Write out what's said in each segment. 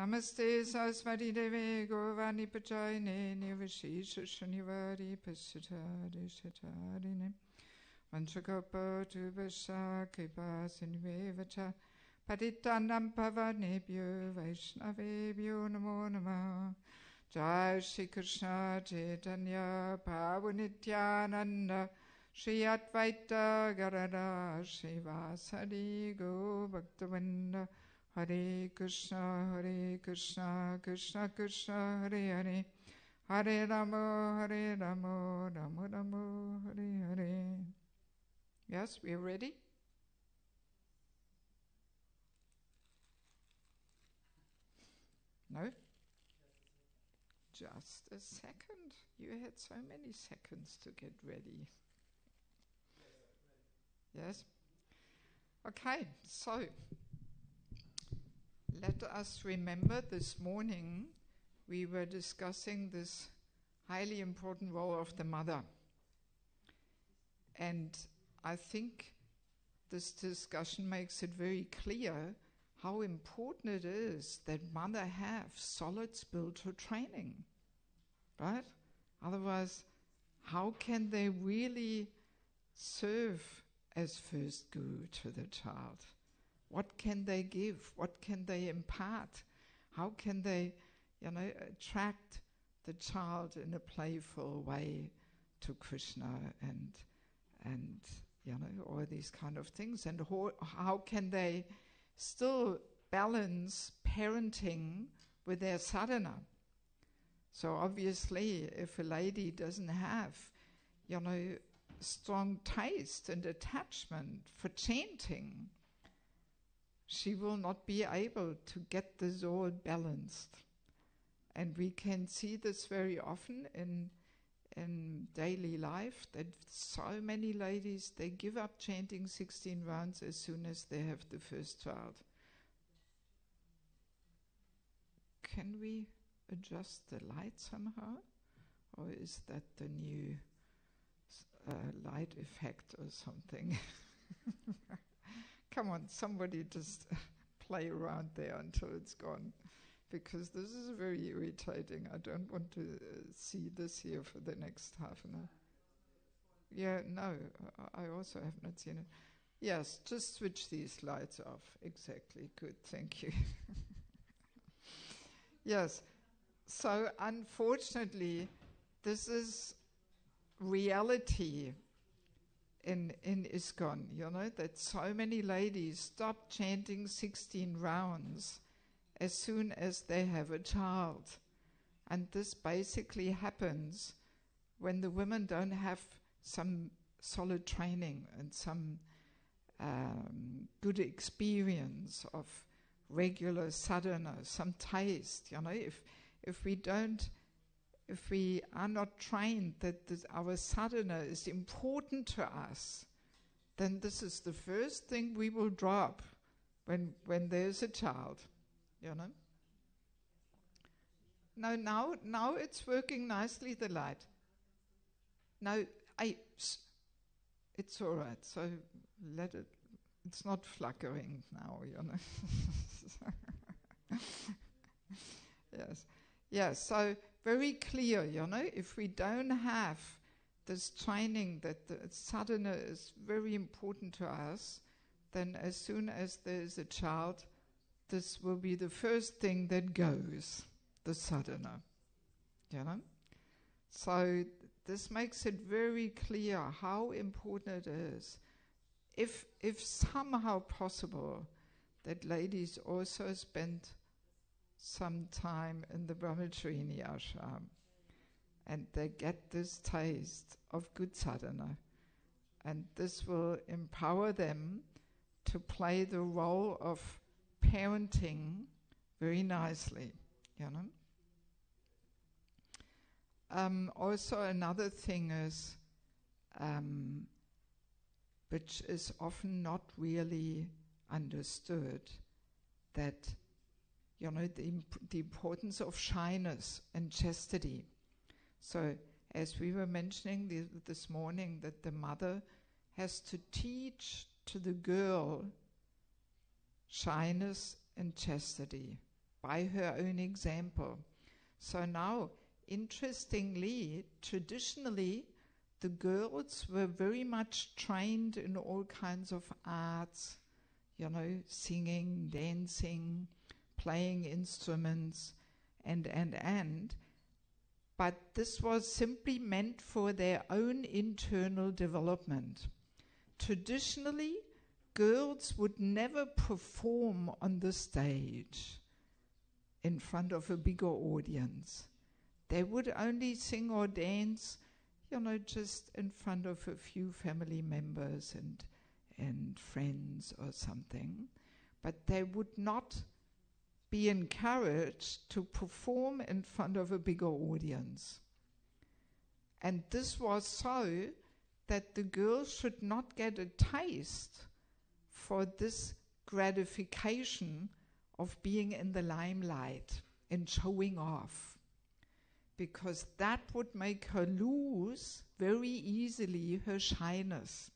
Namaste Saraswati Deve Govani Pachayane Nivashisha Shanivari Pasatari Shatarine Vanchakapa Tubasha Kripa Sinvevacha Patitanam Pavanebhyo Vaishnavebhyo Namo Namah Jai Shri Krishna Chaitanya Prabhu Nityananda Shri Advaita Gadadhar Shri Vasadi Go Bhaktavinda Hare Krishna, Krishna Krishna, Hare Hare, Hare Rama, Rama Rama, Hare Hare. Yes, we are ready? No? Just a second. You had so many seconds to get ready. Yes? Okay, so let us remember this morning we were discussing this highly important role of the mother. And I think this discussion makes it very clear how important it is that mother have solid spiritual training, right? Otherwise, how can they really serve as first guru to the child? What can they give? What can they impart? How can they, attract the child in a playful way to Krishna and all these kind of things? And how can they still balance parenting with their sadhana? So obviously, if a lady doesn't have, strong taste and attachment for chanting, she will not be able to get this all balanced. And we can see this very often in daily life, that so many ladies, they give up chanting 16 rounds as soon as they have the first child. Can we adjust the light somehow? Or is that the new light effect or something? Come on, somebody just play around there until it's gone, because this is very irritating. I don't want to see this here for the next half an hour. Yeah, no, I also have not seen it. Yes, just switch these lights off. Exactly, good, thank you. Yes, so unfortunately, this is reality in ISKCON, that so many ladies stop chanting 16 rounds as soon as they have a child. And this basically happens when the women don't have some solid training and some good experience of regular sadhana, some taste. If we are not trained that our sadhana is important to us, then this is the first thing we will drop when there's a child, No, now it's working nicely, the light. No, it's all right. So let it. It's not flickering now, Yes. Yes, so very clear, if we don't have this training that the sadhana is very important to us, then as soon as there's a child, this will be the first thing that goes, the sadhana, So this makes it very clear how important it is, if somehow possible, that ladies also spend some time in the Brahmacharini ashram, and they get this taste of good sadhana, and this will empower them to play the role of parenting very nicely, Also another thing is, which is often not really understood, that the importance of shyness and chastity. So, as we were mentioning this morning, that the mother has to teach to the girl shyness and chastity. by her own example. So now, interestingly, traditionally, the girls were very much trained in all kinds of arts, singing, dancing, playing instruments, and. But this was simply meant for their own internal development. Traditionally, girls would never perform on the stage in front of a bigger audience. They would only sing or dance, just in front of a few family members and friends or something. But they would not be encouraged to perform in front of a bigger audience. And this was so that the girls should not get a taste for this gratification of being in the limelight and showing off, because that would make her lose very easily her shyness.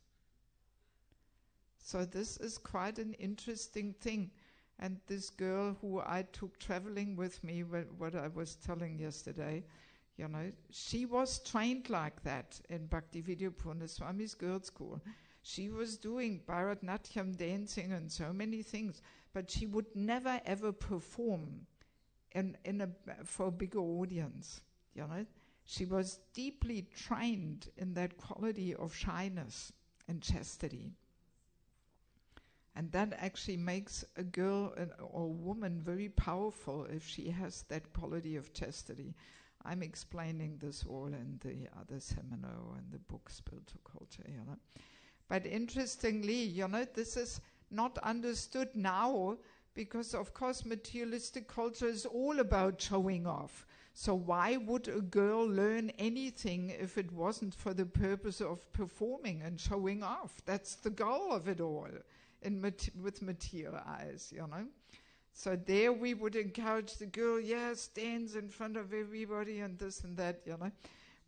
So this is quite an interesting thing. And this girl who I took traveling with me, what I was telling yesterday, she was trained like that in Bhaktivedanta Swami's girls' school. She was doing Bharatanatyam dancing and so many things, but she would never ever perform for a bigger audience. She was deeply trained in that quality of shyness and chastity. And that actually makes a girl or woman very powerful if she has that quality of chastity. I'm explaining this all in the other seminar and the book Spiritual Culture. But interestingly, this is not understood now because, of course, materialistic culture is all about showing off. So why would a girl learn anything if it wasn't for the purpose of performing and showing off? That's the goal of it all. With material eyes, So there we would encourage the girl, yes, dance in front of everybody and this and that,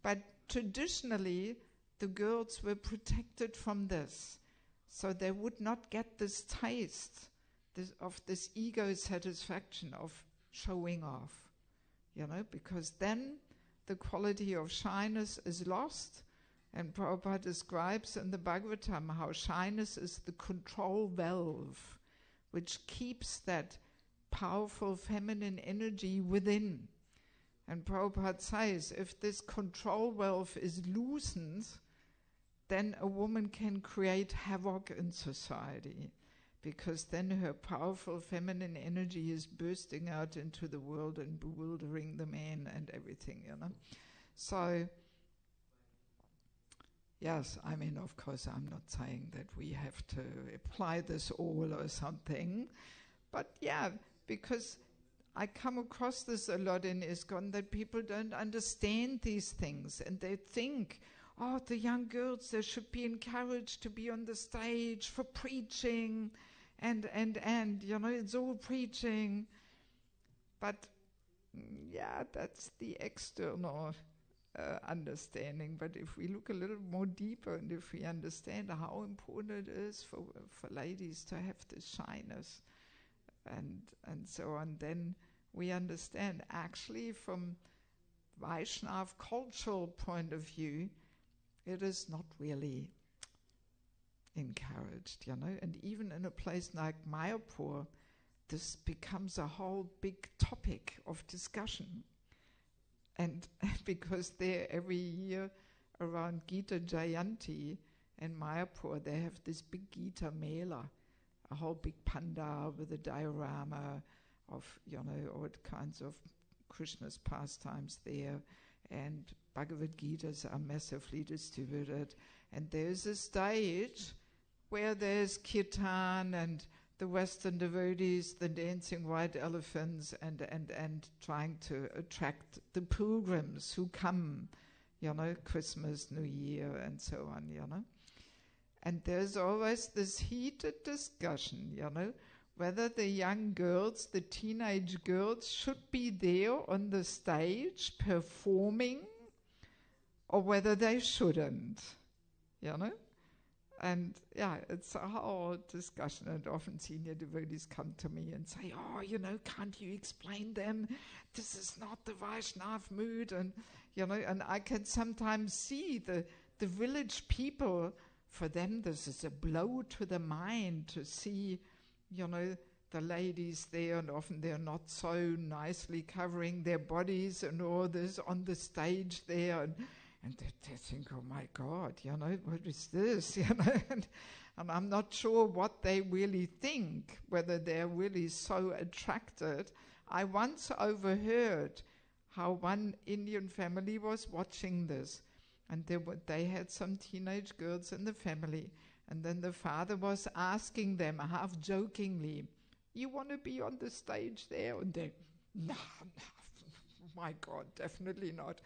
But traditionally, the girls were protected from this. So they would not get this taste of this ego satisfaction of showing off, because then the quality of shyness is lost. And Prabhupada describes in the Bhagavatam how shyness is the control valve which keeps that powerful feminine energy within. And Prabhupada says if this control valve is loosened, then a woman can create havoc in society, because then her powerful feminine energy is bursting out into the world and bewildering the men and everything, So yes, of course, I'm not saying that we have to apply this all or something. But yeah, because I come across this a lot in ISKCON, that people don't understand these things. And they think, the young girls, they should be encouraged to be on the stage for preaching. And it's all preaching. But yeah, that's the external understanding. But if we look a little more deeper, and if we understand how important it is for ladies to have this shyness and so on, then we understand actually from Vaishnava cultural point of view, it is not really encouraged, And even in a place like Mayapur, this becomes a whole big topic of discussion. And because there every year around Gita Jayanti in Mayapur, they have this big Gita Mela, a whole big pandal with a diorama of, all kinds of Krishna's pastimes there. And Bhagavad Gitas are massively distributed. And there's a stage where there's kirtan and the Western devotees, the dancing white elephants, and trying to attract the pilgrims who come, Christmas, New Year, and so on, And there's always this heated discussion, whether the young girls, the teenage girls, should be there on the stage performing or whether they shouldn't, And yeah, it's a whole discussion, and often senior devotees come to me and say, oh, can't you explain them? This is not the Vaishnav mood. And, and I can sometimes see the village people, for them this is a blow to the mind to see, the ladies there, and often they're not so nicely covering their bodies and all this on the stage there. And they think, oh my God, what is this? And I'm not sure what they really think, whether they're really so attracted. I once overheard how one Indian family was watching this, and they had some teenage girls in the family, and then the father was asking them, half jokingly, you want to be on the stage there? And they, no, my God, definitely not.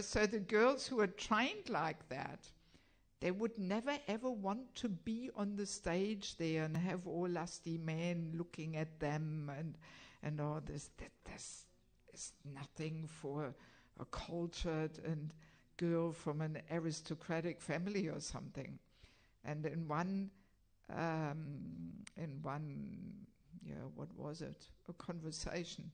So the girls who are trained like that, they would never ever want to be on the stage there and have all lusty men looking at them and all this. This is nothing for a cultured and girl from an aristocratic family or something. And in one, what was it? A conversation.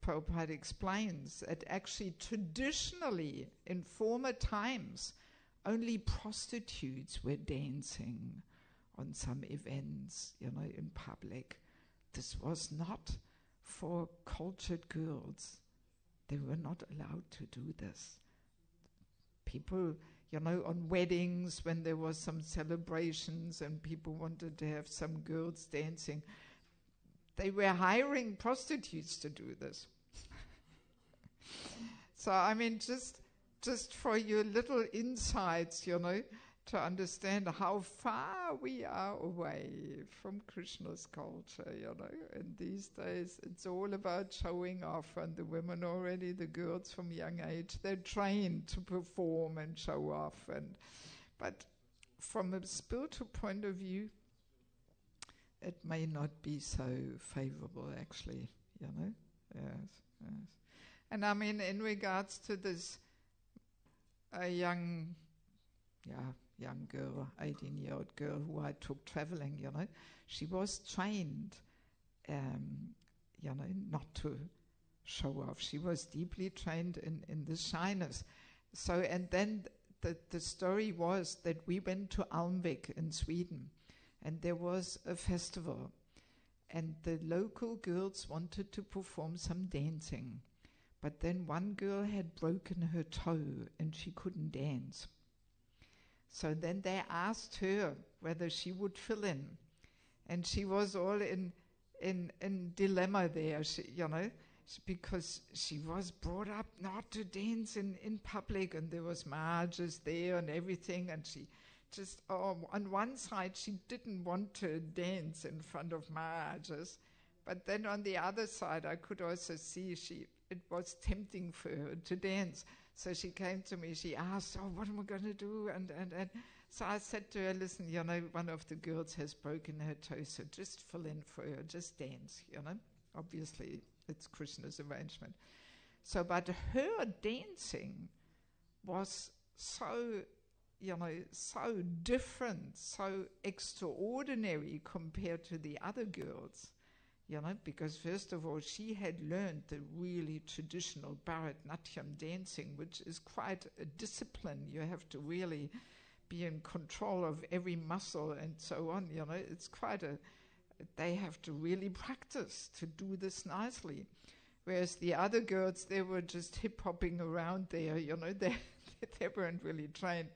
Prabhupada explains that actually traditionally in former times only prostitutes were dancing on some events, in public. This was not for cultured girls. They were not allowed to do this. People, on weddings when there was some celebrations and people wanted to have some girls dancing, they were hiring prostitutes to do this. So, I mean, just for your little insights, to understand how far we are away from Krishna's culture, And these days, it's all about showing off, and the women already, the girls from young age, they're trained to perform and show off. But from a spiritual point of view, it may not be so favorable, actually, Yes. And I mean, in regards to this, a young girl, 18-year-old girl who I took traveling, she was trained, not to show off. She was deeply trained in the shyness. So, and then the story was that we went to Almvik in Sweden, and there was a festival, and the local girls wanted to perform some dancing. But then one girl had broken her toe and she couldn't dance. So then they asked her whether she would fill in. And she was all in dilemma there, because she was brought up not to dance in public, and there was Mahajas there and everything, and she just, on one side, she didn't want to dance in front of Mahajas, but then on the other side, I could also see it was tempting for her to dance. So she came to me, she asked, what am I going to do? And so I said to her, listen, one of the girls has broken her toe, so just fill in for her, just dance, Obviously, it's Krishna's arrangement. So, but her dancing was so different, so extraordinary compared to the other girls, because first of all, she had learned the really traditional Bharatanatyam dancing, which is quite a discipline. You have to really be in control of every muscle and so on, It's quite they have to really practice to do this nicely. Whereas the other girls, they were just hip-hopping around there, they weren't really trained.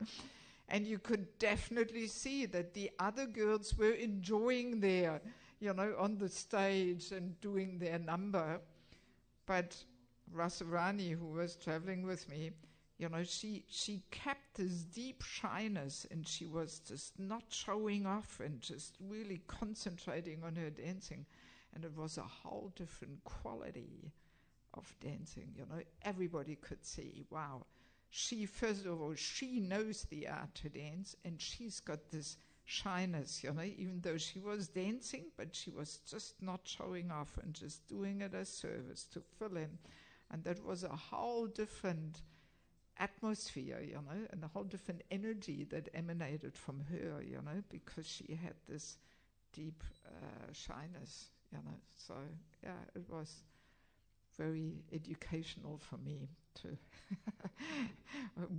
And you could definitely see that the other girls were enjoying their, on the stage and doing their number. But Rasarani, who was traveling with me, she kept this deep shyness, and she was just not showing off and just really concentrating on her dancing. And it was a whole different quality of dancing, Everybody could see, wow, she, first of all, she knows the art to dance, and she's got this shyness, even though she was dancing, but she was just not showing off and just doing it as service to fill in. And that was a whole different atmosphere, and a whole different energy that emanated from her, because she had this deep shyness, So, yeah, it was very educational for me to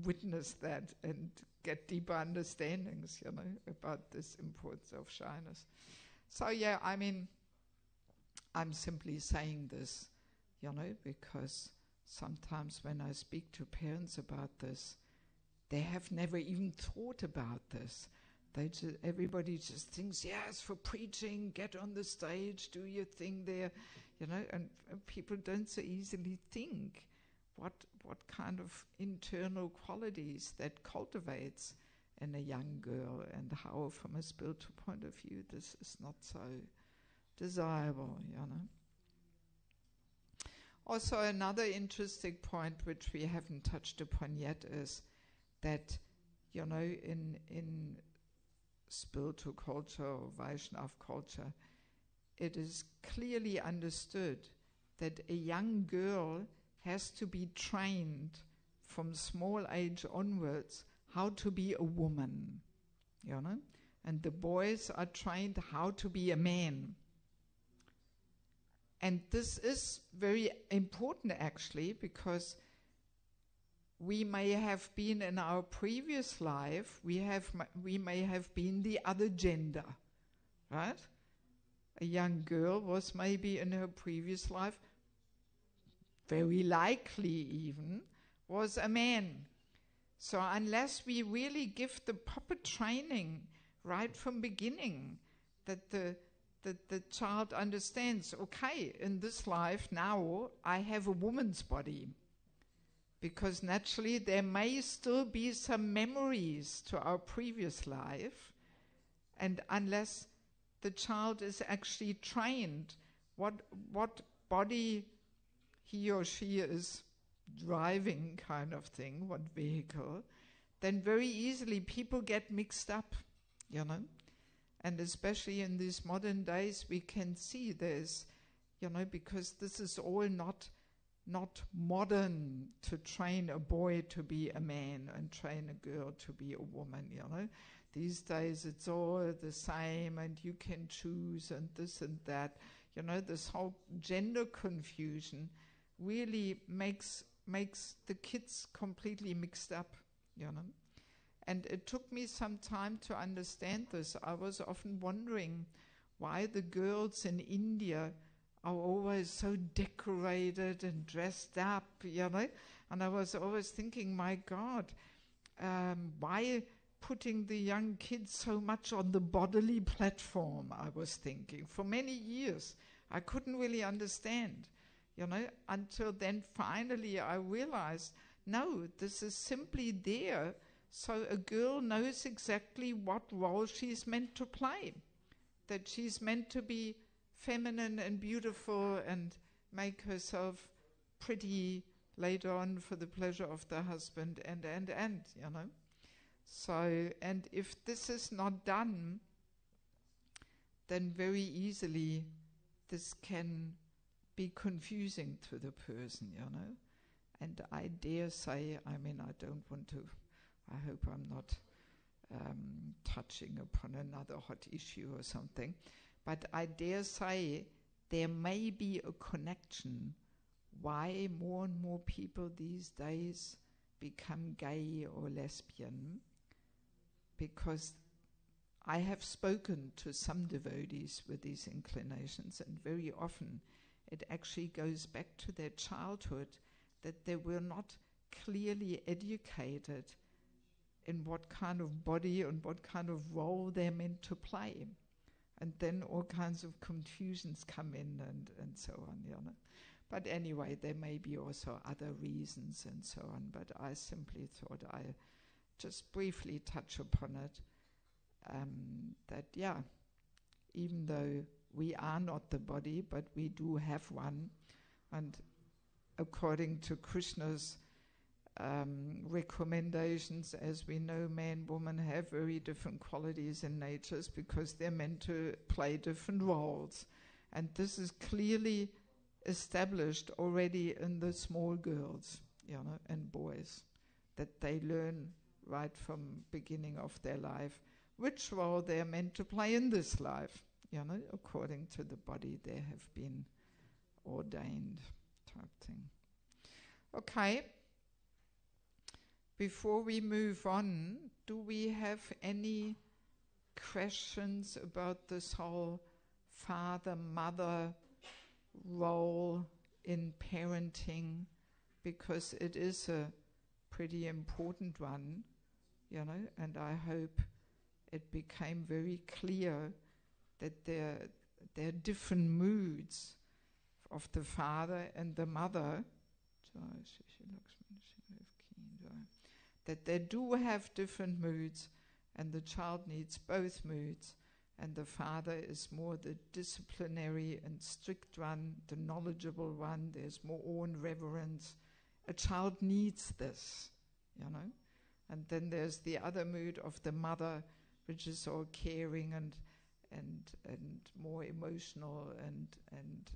witness that and get deeper understandings, about this importance of shyness. So, yeah, I mean, I'm simply saying this, because sometimes when I speak to parents about this, they have never even thought about this. Everybody just thinks, yes, for preaching, get on the stage, do your thing there, and people don't so easily think what kind of internal qualities that cultivates in a young girl, and how, from a spiritual point of view, this is not so desirable, Also, another interesting point which we haven't touched upon yet is that, in spiritual culture or Vaishnava culture, it is clearly understood that a young girl has to be trained from small age onwards how to be a woman, and the boys are trained how to be a man. And this is very important, actually, because we may have been in our previous life, we may have been the other gender, right? A young girl was maybe in her previous life, very likely even, was a man. So unless we really give the proper training right from beginning, that the child understands, okay, in this life now I have a woman's body, because naturally there may still be some memories to our previous life, and unless the child is actually trained what body he or she is driving, kind of thing, what vehicle, then very easily people get mixed up, and especially in these modern days we can see there's, because this is all not modern to train a boy to be a man and train a girl to be a woman, These days it's all the same and you can choose and this and that. This whole gender confusion really makes the kids completely mixed up, And it took me some time to understand this. I was often wondering why the girls in India are always so decorated and dressed up, And I was always thinking, my God, why putting the young kids so much on the bodily platform, I was thinking. For many years, I couldn't really understand, until then finally I realized, no, this is simply there so a girl knows exactly what role she's meant to play, that she's meant to be feminine and beautiful and make herself pretty later on for the pleasure of the husband and, So, and if this is not done, then very easily this can be confusing to the person, And I dare say, I don't want to, I hope I'm not touching upon another hot issue or something, but I dare say there may be a connection why more and more people these days become gay or lesbian, because I have spoken to some devotees with these inclinations, and very often it actually goes back to their childhood, that they were not clearly educated in what kind of body and what kind of role they're meant to play. And then all kinds of confusions come in and so on, But anyway, there may be also other reasons and so on, but I simply thought I just briefly touch upon it, that, even though we are not the body, but we do have one, and according to Krishna's recommendations, as we know, man, woman have very different qualities and natures because they're meant to play different roles. And this is clearly established already in the small girls, and boys. that they learn right from beginning of their life which role they're meant to play in this life, according to the body they have been ordained, type thing. Okay. Before we move on, do we have any questions about this whole father-mother role in parenting? Because it is a pretty important one, and I hope it became very clear that there are different moods of the father and the mother, that they do have different moods, and the child needs both moods, and the father is more the disciplinary and strict one, the knowledgeable one. There's more awe and reverence. A child needs this, and then there's the other mood of the mother, which is all caring and more emotional and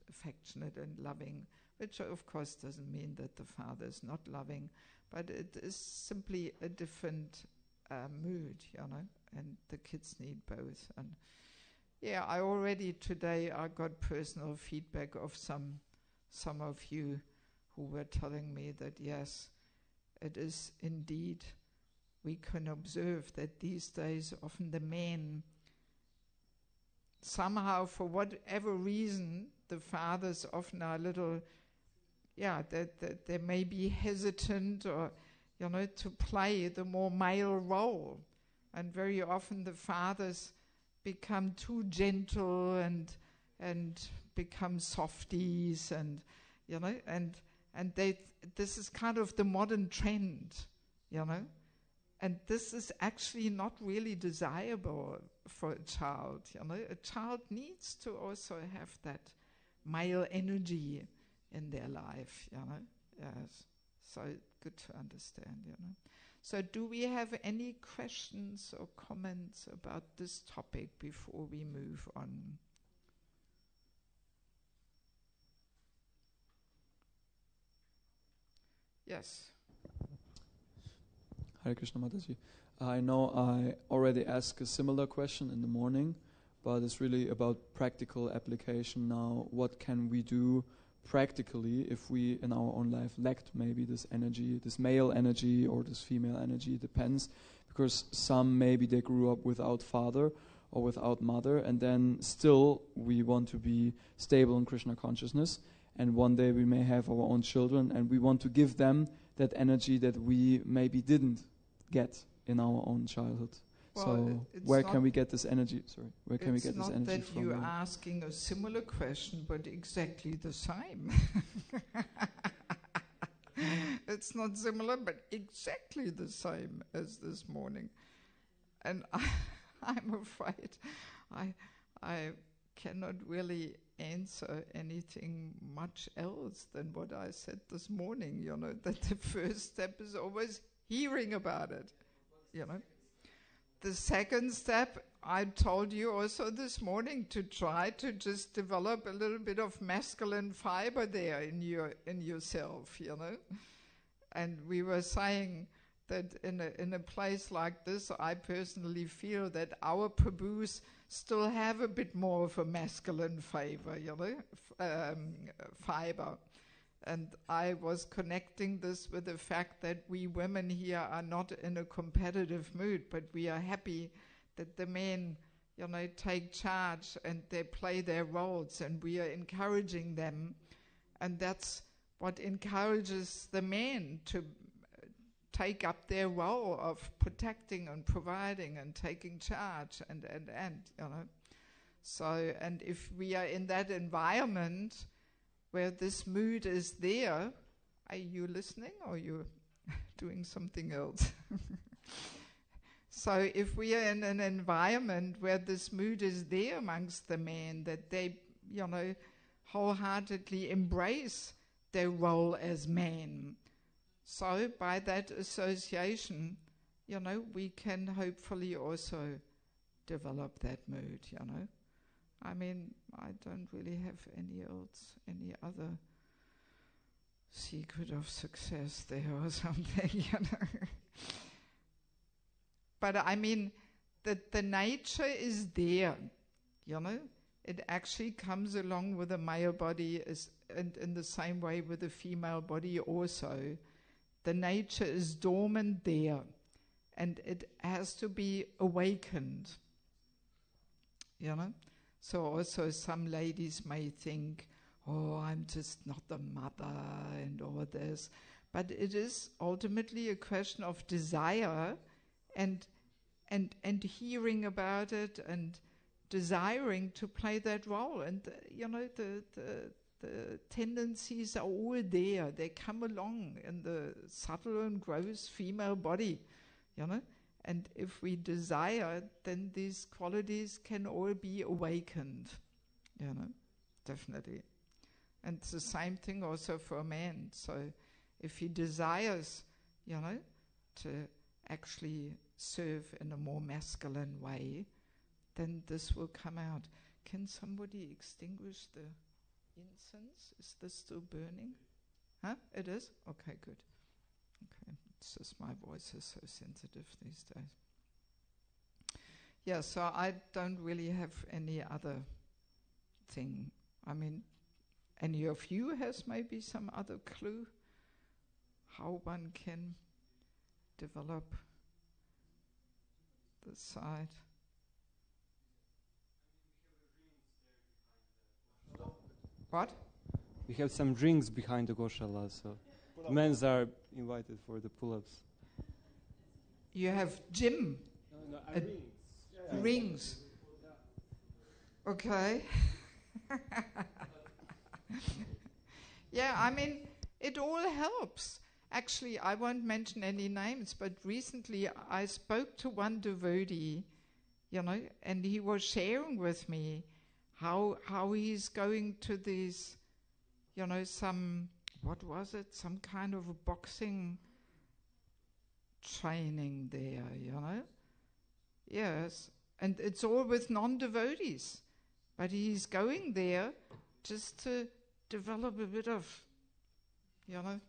affectionate and loving, which of course doesn't mean that the father is not loving, but it is simply a different mood, and the kids need both. And I already today I got personal feedback of some of you who were telling me that yes, it is indeed, we can observe that these days often the men, somehow for whatever reason, the fathers often are a little, that they may be hesitant or, to play the more male role. And very often the fathers become too gentle and become softies and, this is kind of the modern trend, and this is actually not really desirable for a child, A child needs to also have that male energy in their life, Yes. So good to understand, So do we have any questions or comments about this topic before we move on? Yes. Hare Krishna, Mataji. I know I already asked a similar question in the morning, but it's really about practical application now. What can we do practically if we in our own life lacked maybe this energy, this male energy or this female energy, depends, because some maybe they grew up without father or without mother, and then still we want to be stable in Krishna consciousness, and one day we may have our own children and we want to give them that energy that we maybe didn't get in our own childhood. Well, so where can we get this energy? Sorry, where can we get this energy from? It's not that you're asking a similar question, but exactly the same. It's not similar, but exactly the same as this morning. And I'm afraid I cannot really answer anything much else than what I said this morning, that the first step is always hearing about it, The second step, I told you also this morning, to try to just develop a little bit of masculine fiber there in yourself, And we were saying that in a place like this, I personally feel that our Prabhus still have a bit more of a masculine fiber, fiber. And I was connecting this with the fact that we women here are not in a competitive mood, but we are happy that the men, take charge and they play their roles, and we are encouraging them. And that's what encourages the men to take up their role of protecting and providing and taking charge and. So, and if we are in that environment where this mood is there, are you listening or are you doing something else? So if we are in an environment where this mood is there amongst the men, that they, wholeheartedly embrace their role as men, so by that association, we can hopefully also develop that mood, I mean, I don't really have any other secret of success there or something, you know. But I mean, the nature is there, you know. It actually comes along with the male body, and in the same way with the female body also. The nature is dormant there, and it has to be awakened, you know. So also some ladies may think, oh, I'm just not the mother and all this. But it is ultimately a question of desire and hearing about it and desiring to play that role. And, you know, the tendencies are all there. They come along in the subtle and gross female body, you know. And if we desire, then these qualities can all be awakened, you know, definitely. And it's the same thing also for a man. So if he desires, you know, to actually serve in a more masculine way, then this will come out. Can somebody extinguish the incense? Is this still burning? Huh? It is? Okay, good. Okay, it's just my voice is so sensitive these days. Yeah, so I don't really have any other thing. I mean, any of you has maybe some other clue how one can develop the side? What? We have some drinks behind the Goshala, so men are invited for the pull-ups. You have gym? No, rings. Rings. Okay. Yeah, I mean, it all helps. Actually, I won't mention any names, but recently I spoke to one devotee, you know, and he was sharing with me how he's going to these, you know, some kind of a boxing training there, you know. Yes, and it's all with non-devotees, but he's going there just to develop a bit of, you know.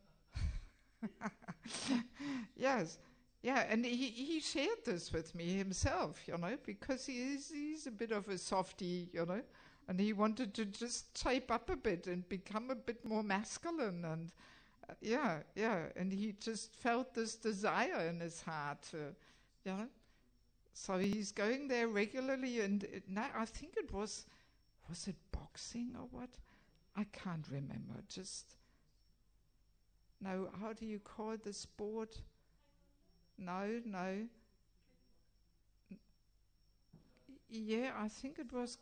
Yes, yeah, and he shared this with me himself, you know, because he's a bit of a softie, you know, and he wanted to just shape up a bit and become a bit more masculine, and yeah, and he just felt this desire in his heart, you know. So he's going there regularly, and now I think it was it boxing or what? I can't remember. No, how do you call the sport? No. Yeah, I think it was.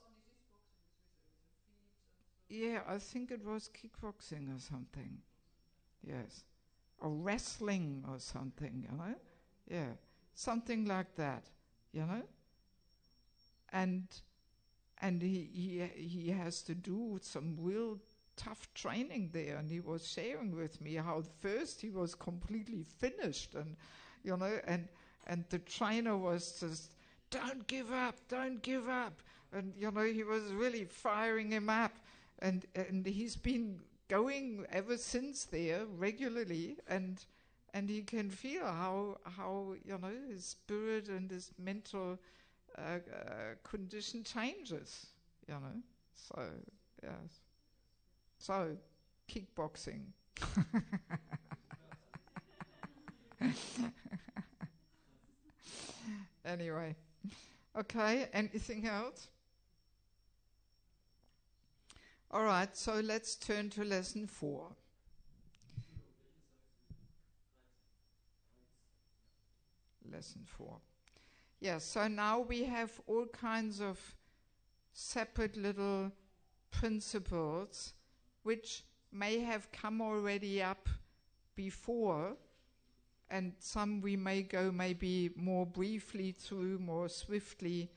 Yeah, I think it was kickboxing or something. Yes, or wrestling or something. You know, yeah, something like that. You know, and he has to do some real tough training there, and he was sharing with me how first he was completely finished, and you know, and the trainer was just, don't give up, and you know, he was really firing him up, and he's been going ever since there regularly, and he can feel how you know, his spirit and his mental condition changes, you know. So yes. So, kickboxing. Anyway, okay, anything else? All right, so let's turn to lesson 4. Lesson 4. Yes, so now we have all kinds of separate little principles which may have come already up before, and some we may go maybe more briefly through, more swiftly,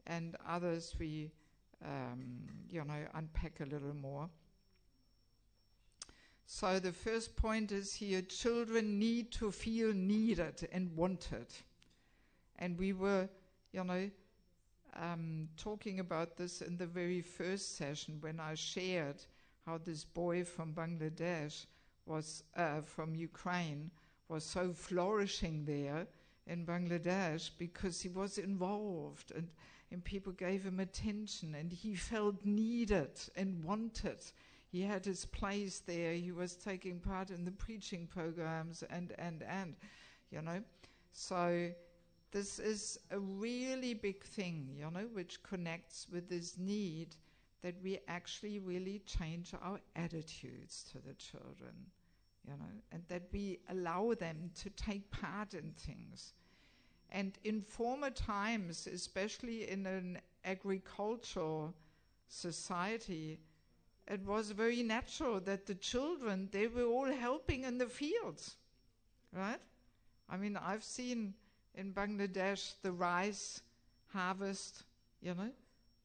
and others we, you know, unpack a little more. So the first point is here, children need to feel needed and wanted. And we were, you know, talking about this in the very first session when I shared how this boy from Bangladesh was from Ukraine was so flourishing there in Bangladesh because he was involved and people gave him attention and he felt needed and wanted. He had his place there. He was taking part in the preaching programs and you know. So this is a really big thing, you know, which connects with this need that we actually really change our attitudes to the children, you know, and that we allow them to take part in things. And in former times, especially in an agricultural society, it was very natural that the children, they were all helping in the fields, right? I mean, I've seen in Bangladesh the rice harvest, you know,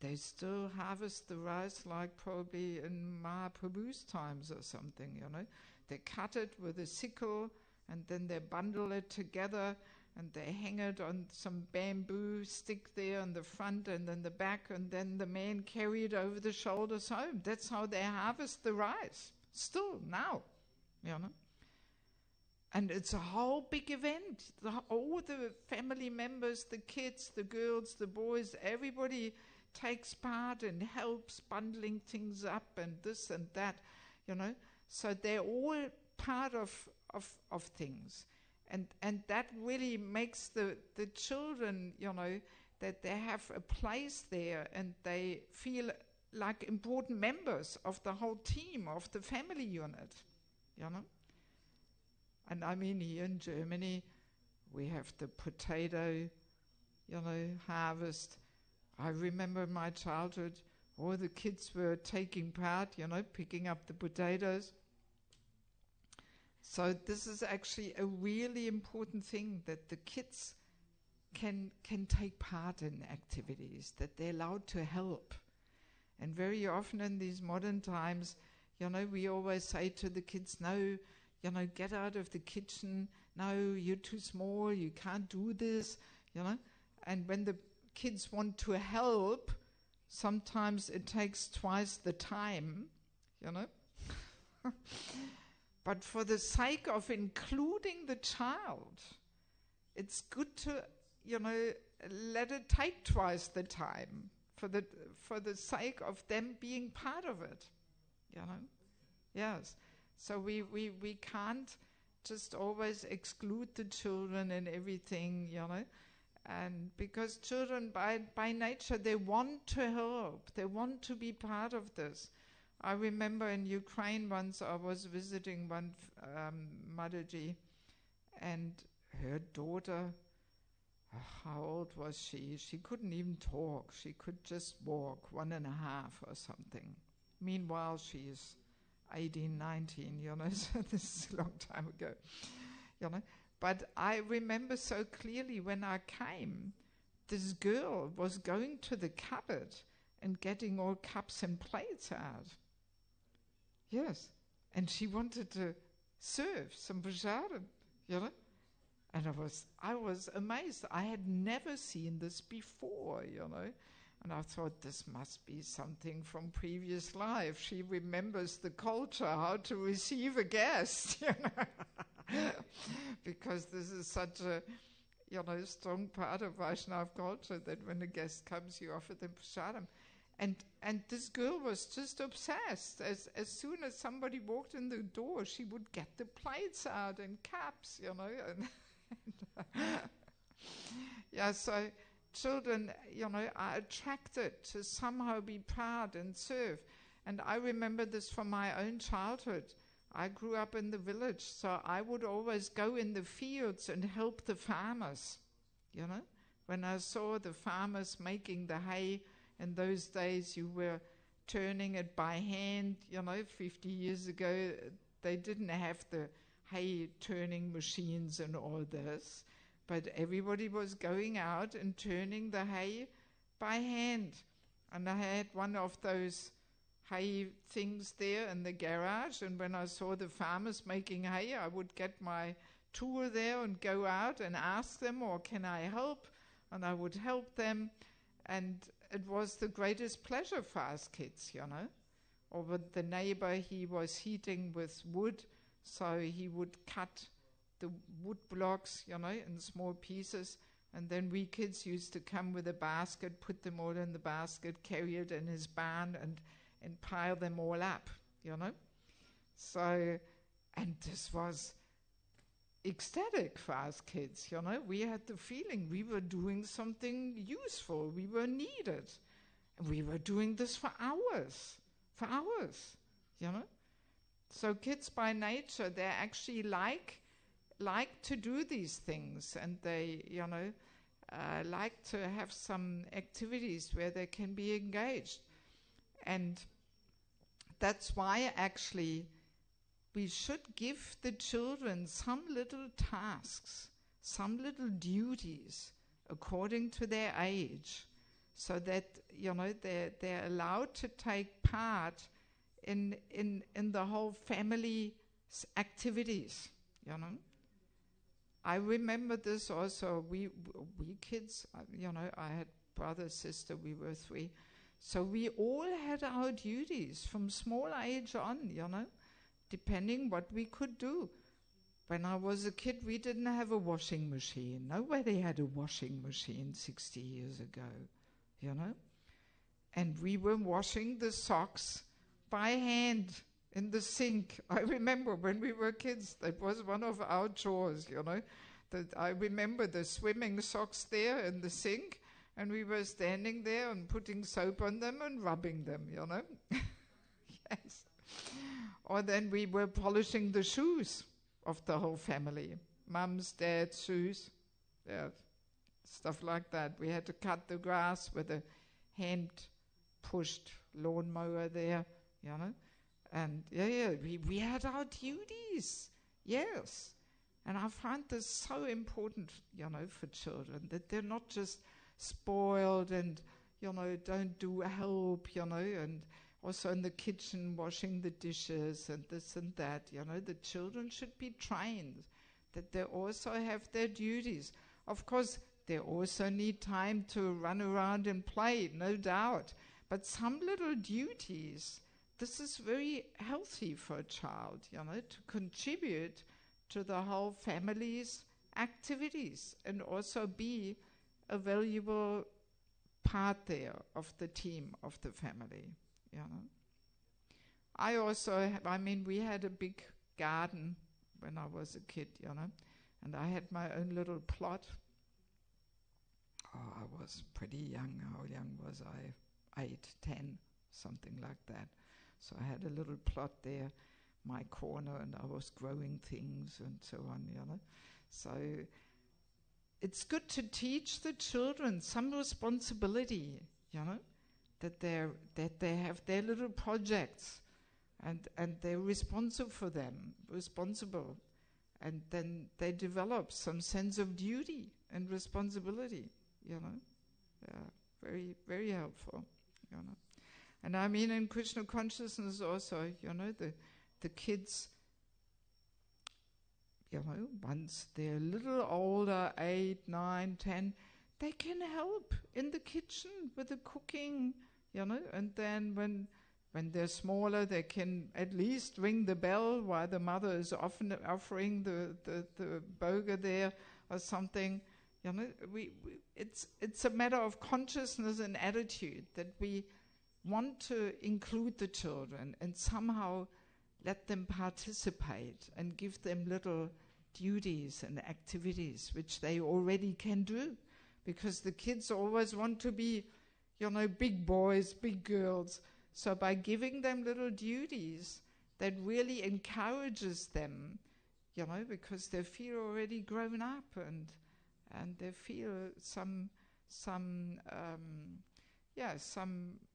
they still harvest the rice like probably in Mahaprabhu's times or something, you know. They cut it with a sickle and then they bundle it together and they hang it on some bamboo stick there on the front and then the back, and then the men carry it over the shoulders home. That's how they harvest the rice, still now, you know. And it's a whole big event. All the family members, the kids, the girls, the boys, everybody takes part and helps bundling things up and this and that, you know. So they're all part of things. And that really makes the children, you know, that they have a place there and they feel like important members of the whole team, of the family unit, you know. And I mean, here in Germany, we have the potato, you know, harvest. I remember in my childhood, all the kids were taking part, you know, picking up the potatoes. So this is actually a really important thing, that the kids can take part in activities, that they're allowed to help. And very often in these modern times, you know, we always say to the kids, no, you know, get out of the kitchen. No, you're too small, you can't do this, you know. And when the kids want to help, sometimes it takes twice the time, you know. But for the sake of including the child, it's good to, you know, let it take twice the time for the sake of them being part of it, you know. Yes. So we can't just always exclude the children and everything, you know. And because children by nature, they want to help. They want to be part of this. I remember in Ukraine once I was visiting one Mataji, and her daughter, how old was she? She couldn't even talk. She could just walk, 1.5 or something. Meanwhile, she's 18, 19, you know, so this is a long time ago, you know. But I remember so clearly when I came, this girl was going to the cupboard and getting all cups and plates out. Yes. And she wanted to serve some prasadam, you know. And I was amazed. I had never seen this before, you know. And I thought, this must be something from previous life. She remembers the culture, how to receive a guest, you know. Because this is such a, you know, strong part of Vaishnava culture that when a guest comes, you offer them prasadam. And this girl was just obsessed. As soon as somebody walked in the door, she would get the plates out and cups, you know. Yeah, so children, you know, are attracted to somehow be part and serve. And I remember this from my own childhood. I grew up in the village, so I would always go in the fields and help the farmers, you know. When I saw the farmers making the hay, in those days you were turning it by hand, you know. 50 years ago they didn't have the hay turning machines and all this, but everybody was going out and turning the hay by hand. And I had one of those hay things there in the garage, and when I saw the farmers making hay, I would get my tool there and go out and ask them, or can I help? And I would help them, and it was the greatest pleasure for us kids, you know. Or with the neighbor, he was heating with wood, So he would cut the wood blocks, in small pieces, and then we kids used to come with a basket, put them all in the basket, carry it in his barn, and pile them all up, So, and this was ecstatic for us kids, We had the feeling we were doing something useful, we were needed. And we were doing this for hours, So kids by nature, they actually like to do these things, and they, like to have some activities where they can be engaged. And that's why actually we should give the children some little tasks, some little duties according to their age, so that, they're allowed to take part in the whole family activities, I remember this also. We kids, I had brother, sister, we were 3. So we all had our duties from small age on, depending what we could do. When I was a kid, we didn't have a washing machine. Nobody had a washing machine 60 years ago, And we were washing the socks by hand in the sink. I remember when we were kids, that was one of our chores, That I remember the swimming socks there in the sink, and we were standing there and putting soap on them and rubbing them, Yes. Or then we were polishing the shoes of the whole family. Mum's, dad's shoes. Yeah, stuff like that. We had to cut the grass with a hand-pushed lawnmower there, And we had our duties, yes. And I find this so important, for children, that they're not just spoiled and, don't do help, and also in the kitchen washing the dishes and this and that, The children should be trained that they also have their duties. Of course, they also need time to run around and play, no doubt. But some little duties, this is very healthy for a child, to contribute to the whole family's activities and also be a valuable part there of the team, of the family, I also, we had a big garden when I was a kid, and I had my own little plot. Oh, I was pretty young. How young was I? 8, 10, something like that. So I had a little plot there, my corner, and I was growing things and so on, So it's good to teach the children some responsibility, that they have their little projects, and they're responsible for them, and then they develop some sense of duty and responsibility, Yeah, very, very helpful, And in Krishna consciousness also, the kids, once they're a little older, 8, 9, 10, they can help in the kitchen with the cooking, and then when they're smaller, they can at least ring the bell while the mother is often offering the burger there or something. It's a matter of consciousness and attitude that we want to include the children and somehow let them participate and give them little duties and activities which they already can do, because the kids always want to be, big boys, big girls. So by giving them little duties, that really encourages them, because they feel already grown up and they feel some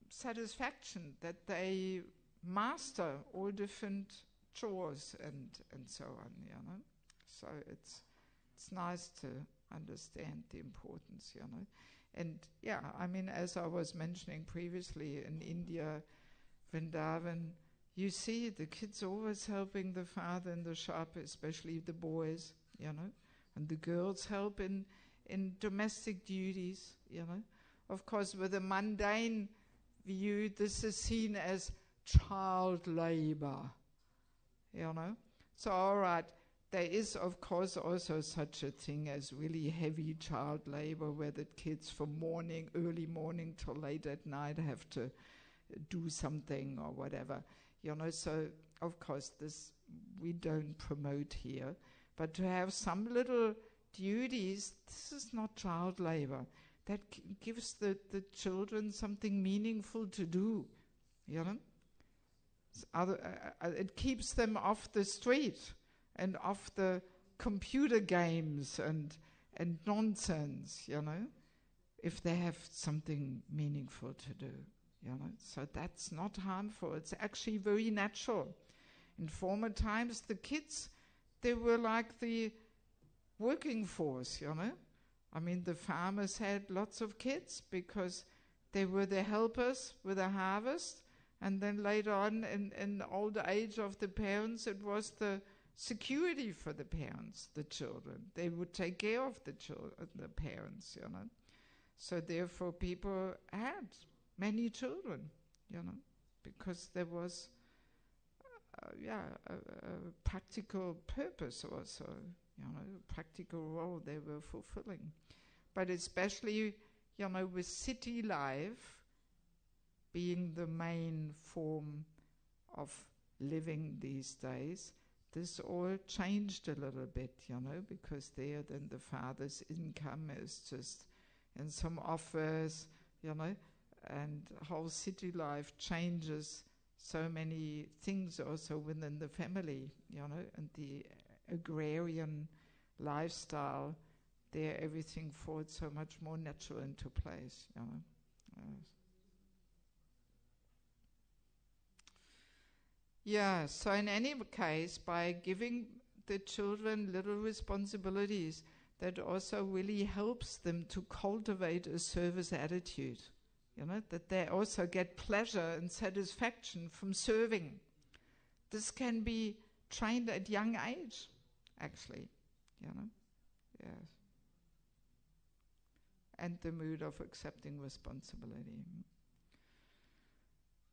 satisfaction that they master all different chores and so on, So it's nice to understand the importance, And as I was mentioning previously, in India, Vrindavan, you see the kids always helping the father in the shop, especially the boys, and the girls help in domestic duties, Of course, with a mundane view, this is seen as child labor, So all right, there is of course also such a thing as really heavy child labor, where the kids from early morning till late at night have to do something or whatever, so of course this we don't promote here. But to have some little duties, this is not child labor. That gives the children something meaningful to do, it keeps them off the street and off the computer games and nonsense, if they have something meaningful to do, So that's not harmful. It's actually very natural. In former times, the kids, they were like the working force, I mean, the farmers had lots of kids because they were the helpers with the harvest. And then later on, in the old age of the parents, it was the security for the parents, the children. They would take care of the parents, So therefore, people had many children, because there was, a practical purpose also, a practical role they were fulfilling. But especially, with city life being the main form of living these days, this all changed a little bit, because there then the father's income is just in some office, and whole city life changes so many things also within the family, and the agrarian lifestyle, there everything falls so much more natural into place, so in any case, by giving the children little responsibilities, that also really helps them to cultivate a service attitude, that they also get pleasure and satisfaction from serving. This can be trained at young age, actually, yes. And the mood of accepting responsibility.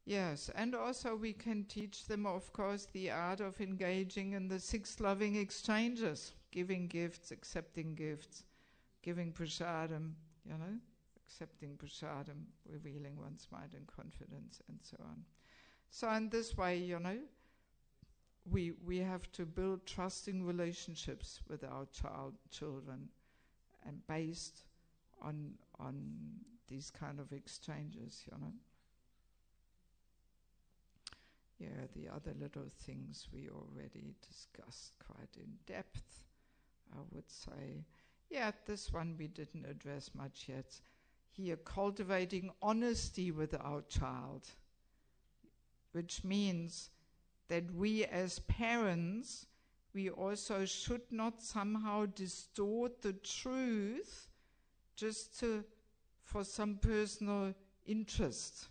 Yes, and also we can teach them, of course, the art of engaging in the 6 loving exchanges, giving gifts, accepting gifts, giving prasadam, accepting prasadam, revealing one's mind and confidence, and so on. So in this way, we have to build trusting relationships with our children, and based on these kind of exchanges, Yeah, the other little things we already discussed quite in depth, I would say. Yeah, this one we didn't address much yet. Here, cultivating honesty with our child, which means that we as parents, we also should not somehow distort the truth just for some personal interest.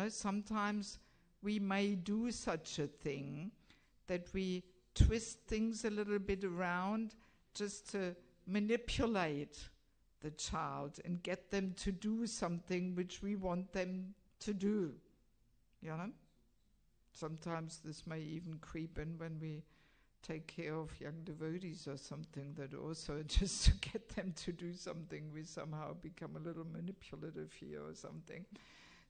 Sometimes we may do such a thing, that we twist things a little bit around just to manipulate the child and get them to do something which we want them to do. Sometimes this may even creep in when we take care of young devotees or something, that also just to get them to do something, we somehow become a little manipulative here or something.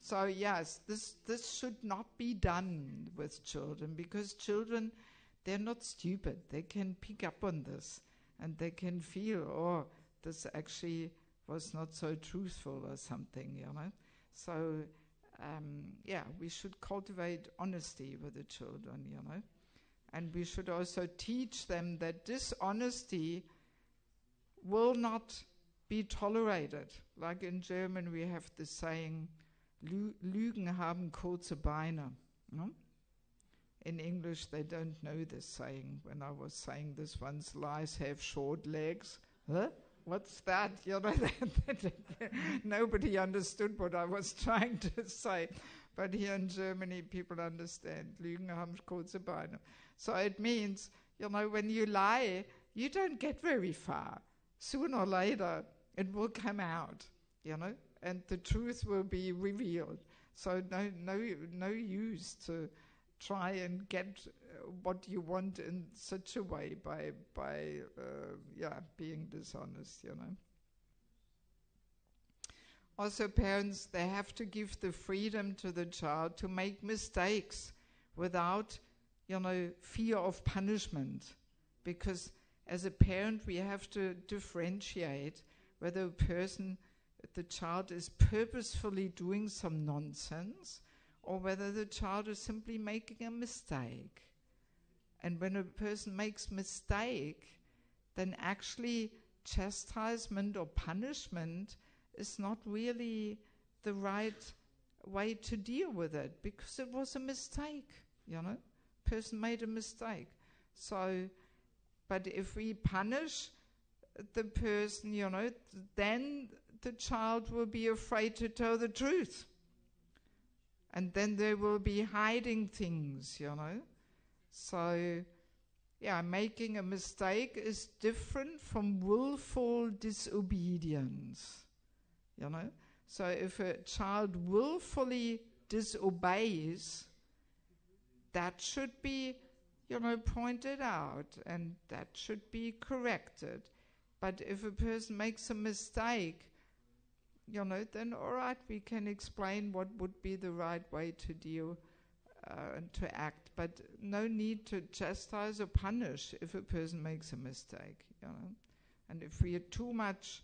So yes, this should not be done with children, because children, they're not stupid. They can pick up on this, and they can feel, this actually was not so truthful or something, So, we should cultivate honesty with the children, And we should also teach them that dishonesty will not be tolerated. Like in German, we have the saying, Lügen haben kurze Beine. No? In English, they don't know this saying. When I was saying this once, lies have short legs. Huh? What's that? Nobody understood what I was trying to say. But here in Germany, people understand. Lügen haben kurze Beine. So it means, when you lie, you don't get very far. Sooner or later, it will come out, and the truth will be revealed. So no use to try and get what you want in such a way by being dishonest, you know. Also, parents, they have to give the freedom to the child to make mistakes without, you know, fear of punishment. Because as a parent, we have to differentiate whether the child is purposefully doing some nonsense or whether the child is simply making a mistake. And when a person makes mistake, then actually chastisement or punishment is not really the right way to deal with it, because it was a mistake, you know. Person made a mistake. So, but if we punish the person, you know, then the child will be afraid to tell the truth. And then they will be hiding things, you know. So, yeah, making a mistake is different from willful disobedience, you know. So if a child willfully disobeys, that should be, you know, pointed out, and that should be corrected. But if a person makes a mistake, you know, then all right, we can explain what would be the right way to deal and to act. But no need to chastise or punish if a person makes a mistake, you know. And if we are too much,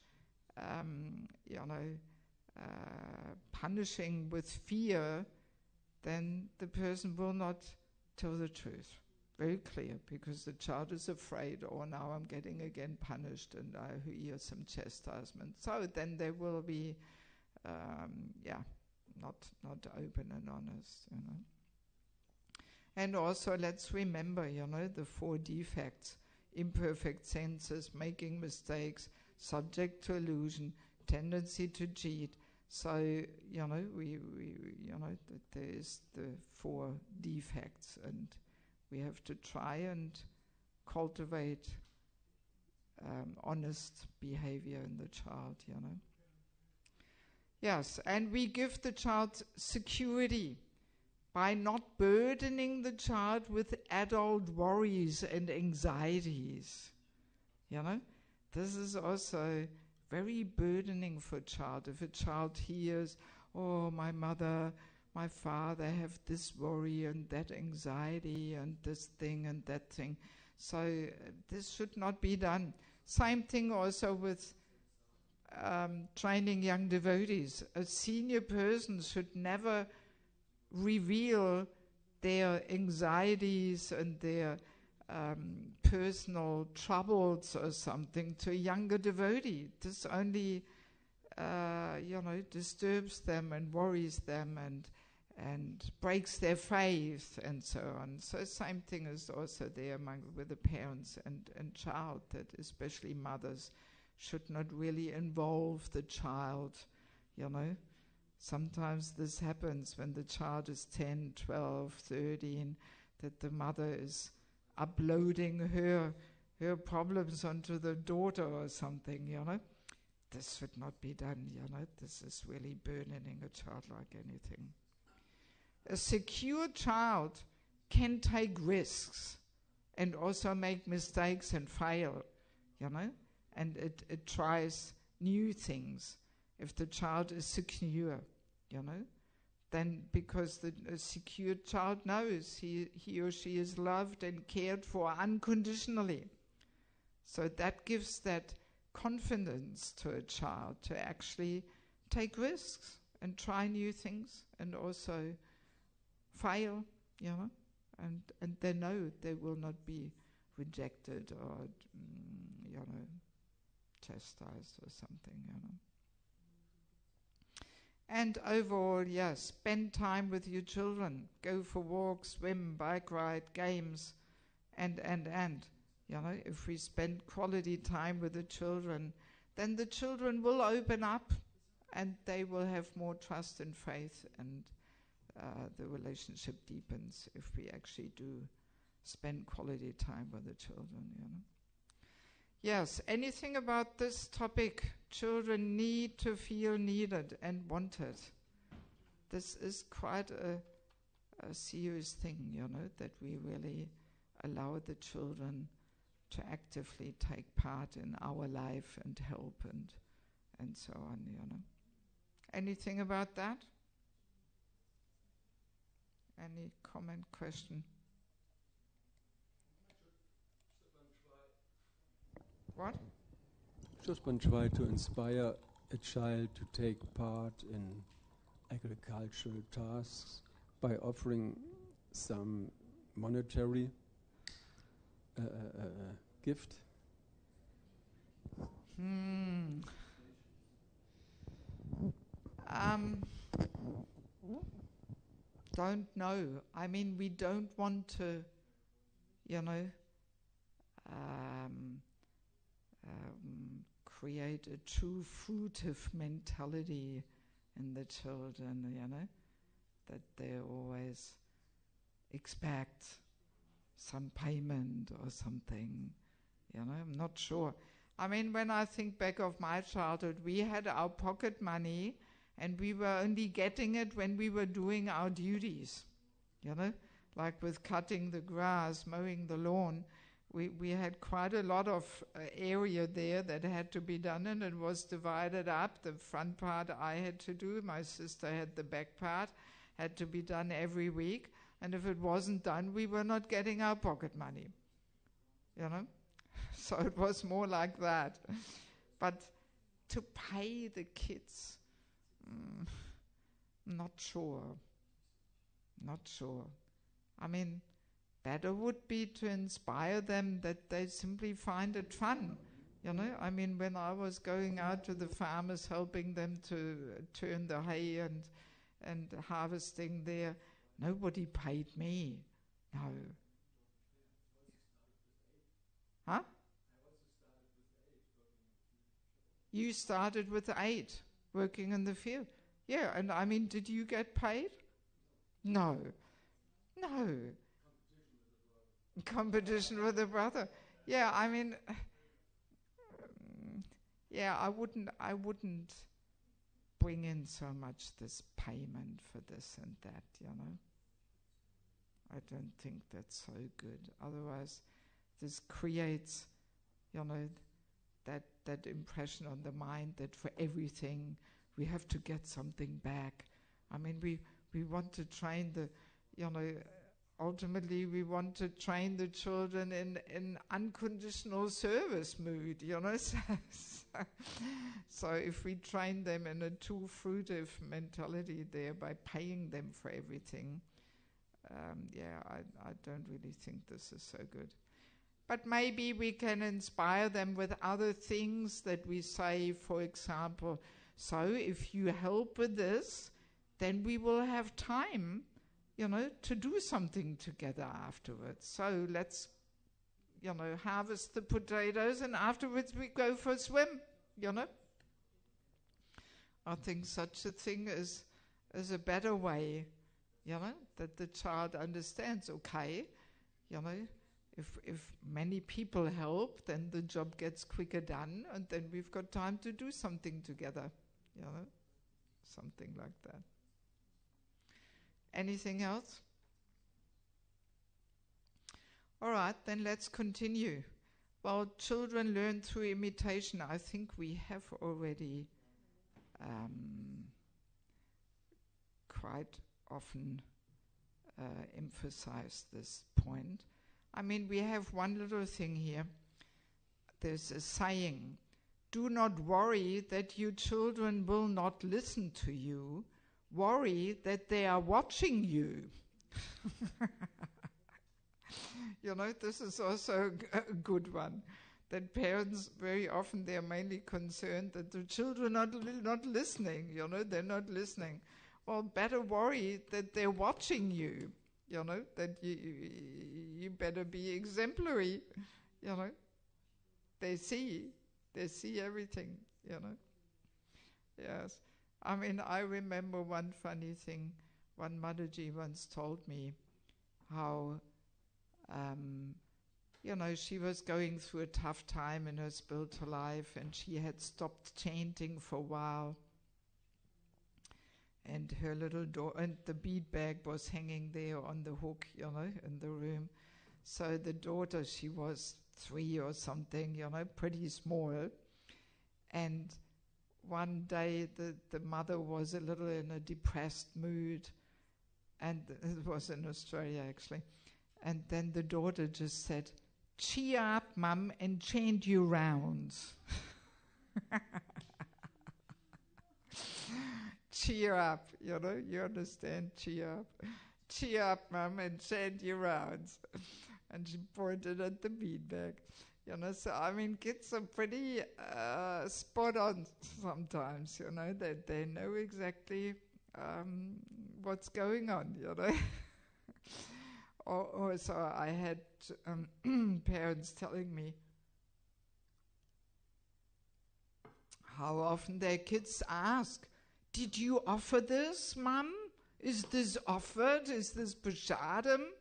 punishing with fear, then the person will not tell the truth. Very clear, because the child is afraid, oh, now I'm getting again punished and I hear some chastisement. So then they will be, not open and honest, you know. And also let's remember, you know, the 4 defects: imperfect senses, making mistakes, subject to illusion, tendency to cheat. So, you know, we that there is the 4 defects, and we have to try and cultivate honest behavior in the child, you know. Yes, and we give the child security by not burdening the child with adult worries and anxieties, you know. This is also very burdening for a child. If a child hears, oh, my mother, my father have this worry and that anxiety and this thing and that thing. So this should not be done. Same thing also with training young devotees. A senior person should never reveal their anxieties and their personal troubles or something to a younger devotee. This only, disturbs them and worries them and breaks their faith and so on. So same thing is also there with the parents and child, that especially mothers should not really involve the child, you know. Sometimes this happens when the child is 10, 12, 13, that the mother is uploading her problems onto the daughter or something, you know. This should not be done, you know. This is really burdening a child like anything. A secure child can take risks and also make mistakes and fail, you know, and it tries new things. If the child is secure, you know, then because a secure child knows he or she is loved and cared for unconditionally. So that gives that confidence to a child to actually take risks and try new things and also fail, you know, and they know they will not be rejected or, chastised or something, you know. And overall, yes, spend time with your children. Go for walks, swim, bike ride, games, and. You know, if we spend quality time with the children, then the children will open up and they will have more trust and faith, and the relationship deepens if we actually do spend quality time with the children, you know. Yes, anything about this topic? Children need to feel needed and wanted. This is quite a serious thing, that we really allow the children to actively take part in our life and help and so on, Anything about that? Any comment, question? What? Should one try to inspire a child to take part in agricultural tasks by offering some monetary gift? Don't know. I mean, we don't want to, create a true fruitive mentality in the children, that they always expect some payment or something, I'm not sure. I mean, when I think back of my childhood, we had our pocket money and we were only getting it when we were doing our duties, like with cutting the grass, mowing the lawn. We had quite a lot of area there that had to be done, and it was divided up. The front part I had to do, my sister had the back part, had to be done every week, and if it wasn't done, we were not getting our pocket money, So it was more like that. But to pay the kids, not sure. I mean, better would be to inspire them that they simply find it fun. I mean, when I was going out to the farmers, helping them to turn the hay and harvesting there, nobody paid me. No. Huh? You started with 8, working in the field. Yeah, and I mean, did you get paid? No. Competition with the brother. Yeah, I mean, I wouldn't bring in so much this payment for this and that, I don't think that's so good. Otherwise, this creates, that impression on the mind that for everything we have to get something back. I mean, we want to train the, ultimately we want to train the children in unconditional service mood, So if we train them in a too fruitive mentality there by paying them for everything, I don't really think this is so good. But maybe we can inspire them with other things that we say, for example, so if you help with this, then we will have time, to do something together afterwards. So let's, harvest the potatoes and afterwards we go for a swim, I think such a thing is a better way, that the child understands, okay, if many people help, then the job gets quicker done, and then we've got time to do something together, something like that. Anything else? All right, then let's continue. Well, children learn through imitation. I think we have already quite often emphasized this point. I mean, we have one little thing here. There's a saying, do not worry that your children will not listen to you. Worry that they are watching you. This is also a good one. That parents, very often, they're mainly concerned that the children are not listening, they're not listening. Well, better worry that they're watching you. That you better be exemplary, They see everything, Yes. I mean, I remember one funny thing. One Mataji once told me how, she was going through a tough time in her spiritual life and she had stopped chanting for a while. and her little daughter, and the bead bag was hanging there on the hook, in the room. So the daughter, she was 3 or something, pretty small. And one day the mother was a little in a depressed mood, and it was in Australia actually. And then the daughter just said, "Cheer up, Mum, and chant your rounds." Cheer up, you understand, cheer up. Cheer up, Mum, and chant your rounds. And she pointed at the beanbag. So I mean, kids are pretty spot on sometimes, that they know exactly what's going on, Or so I had parents telling me how often their kids ask, "Did you offer this, Mum? Is this offered? Is this prasadam?"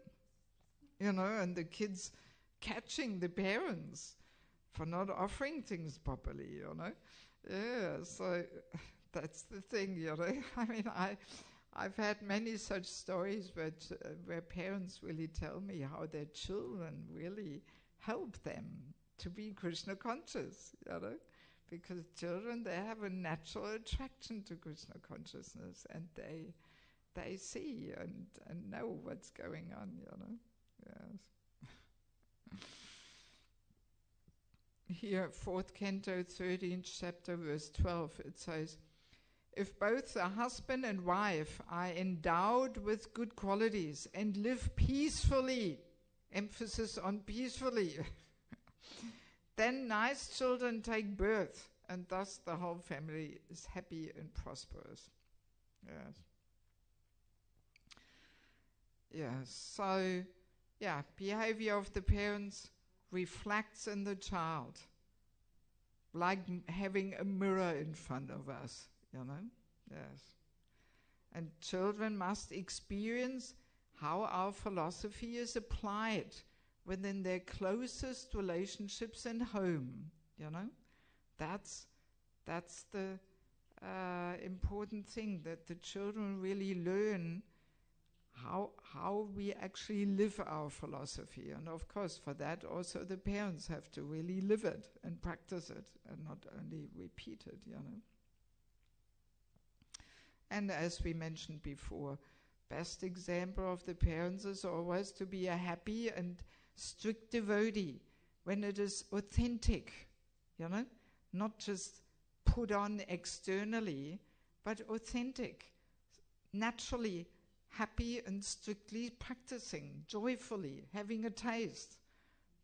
And the kids catching the parents for not offering things properly, Yeah, so that's the thing, I mean, I've had many such stories where parents really tell me how their children really help them to be Krishna conscious, because children, they have a natural attraction to Krishna consciousness, and they see and know what's going on, Yes. Here, 4th Canto, 13th chapter, verse 12, it says, "If both the husband and wife are endowed with good qualities and live peacefully," emphasis on peacefully, "then nice children take birth, and thus the whole family is happy and prosperous." Yes. Yes, so, behavior of the parents reflects in the child, like having a mirror in front of us, Yes. And children must experience how our philosophy is applied within their closest relationships and home, That's the important thing, that the children really learn how we actually live our philosophy. And of course, for that also the parents have to really live it and practice it and not only repeat it, And as we mentioned before, best example of the parents is always to be a happy and strict devotee when it is authentic, not just put on externally, but authentic, naturally happy and strictly practicing, joyfully, having a taste.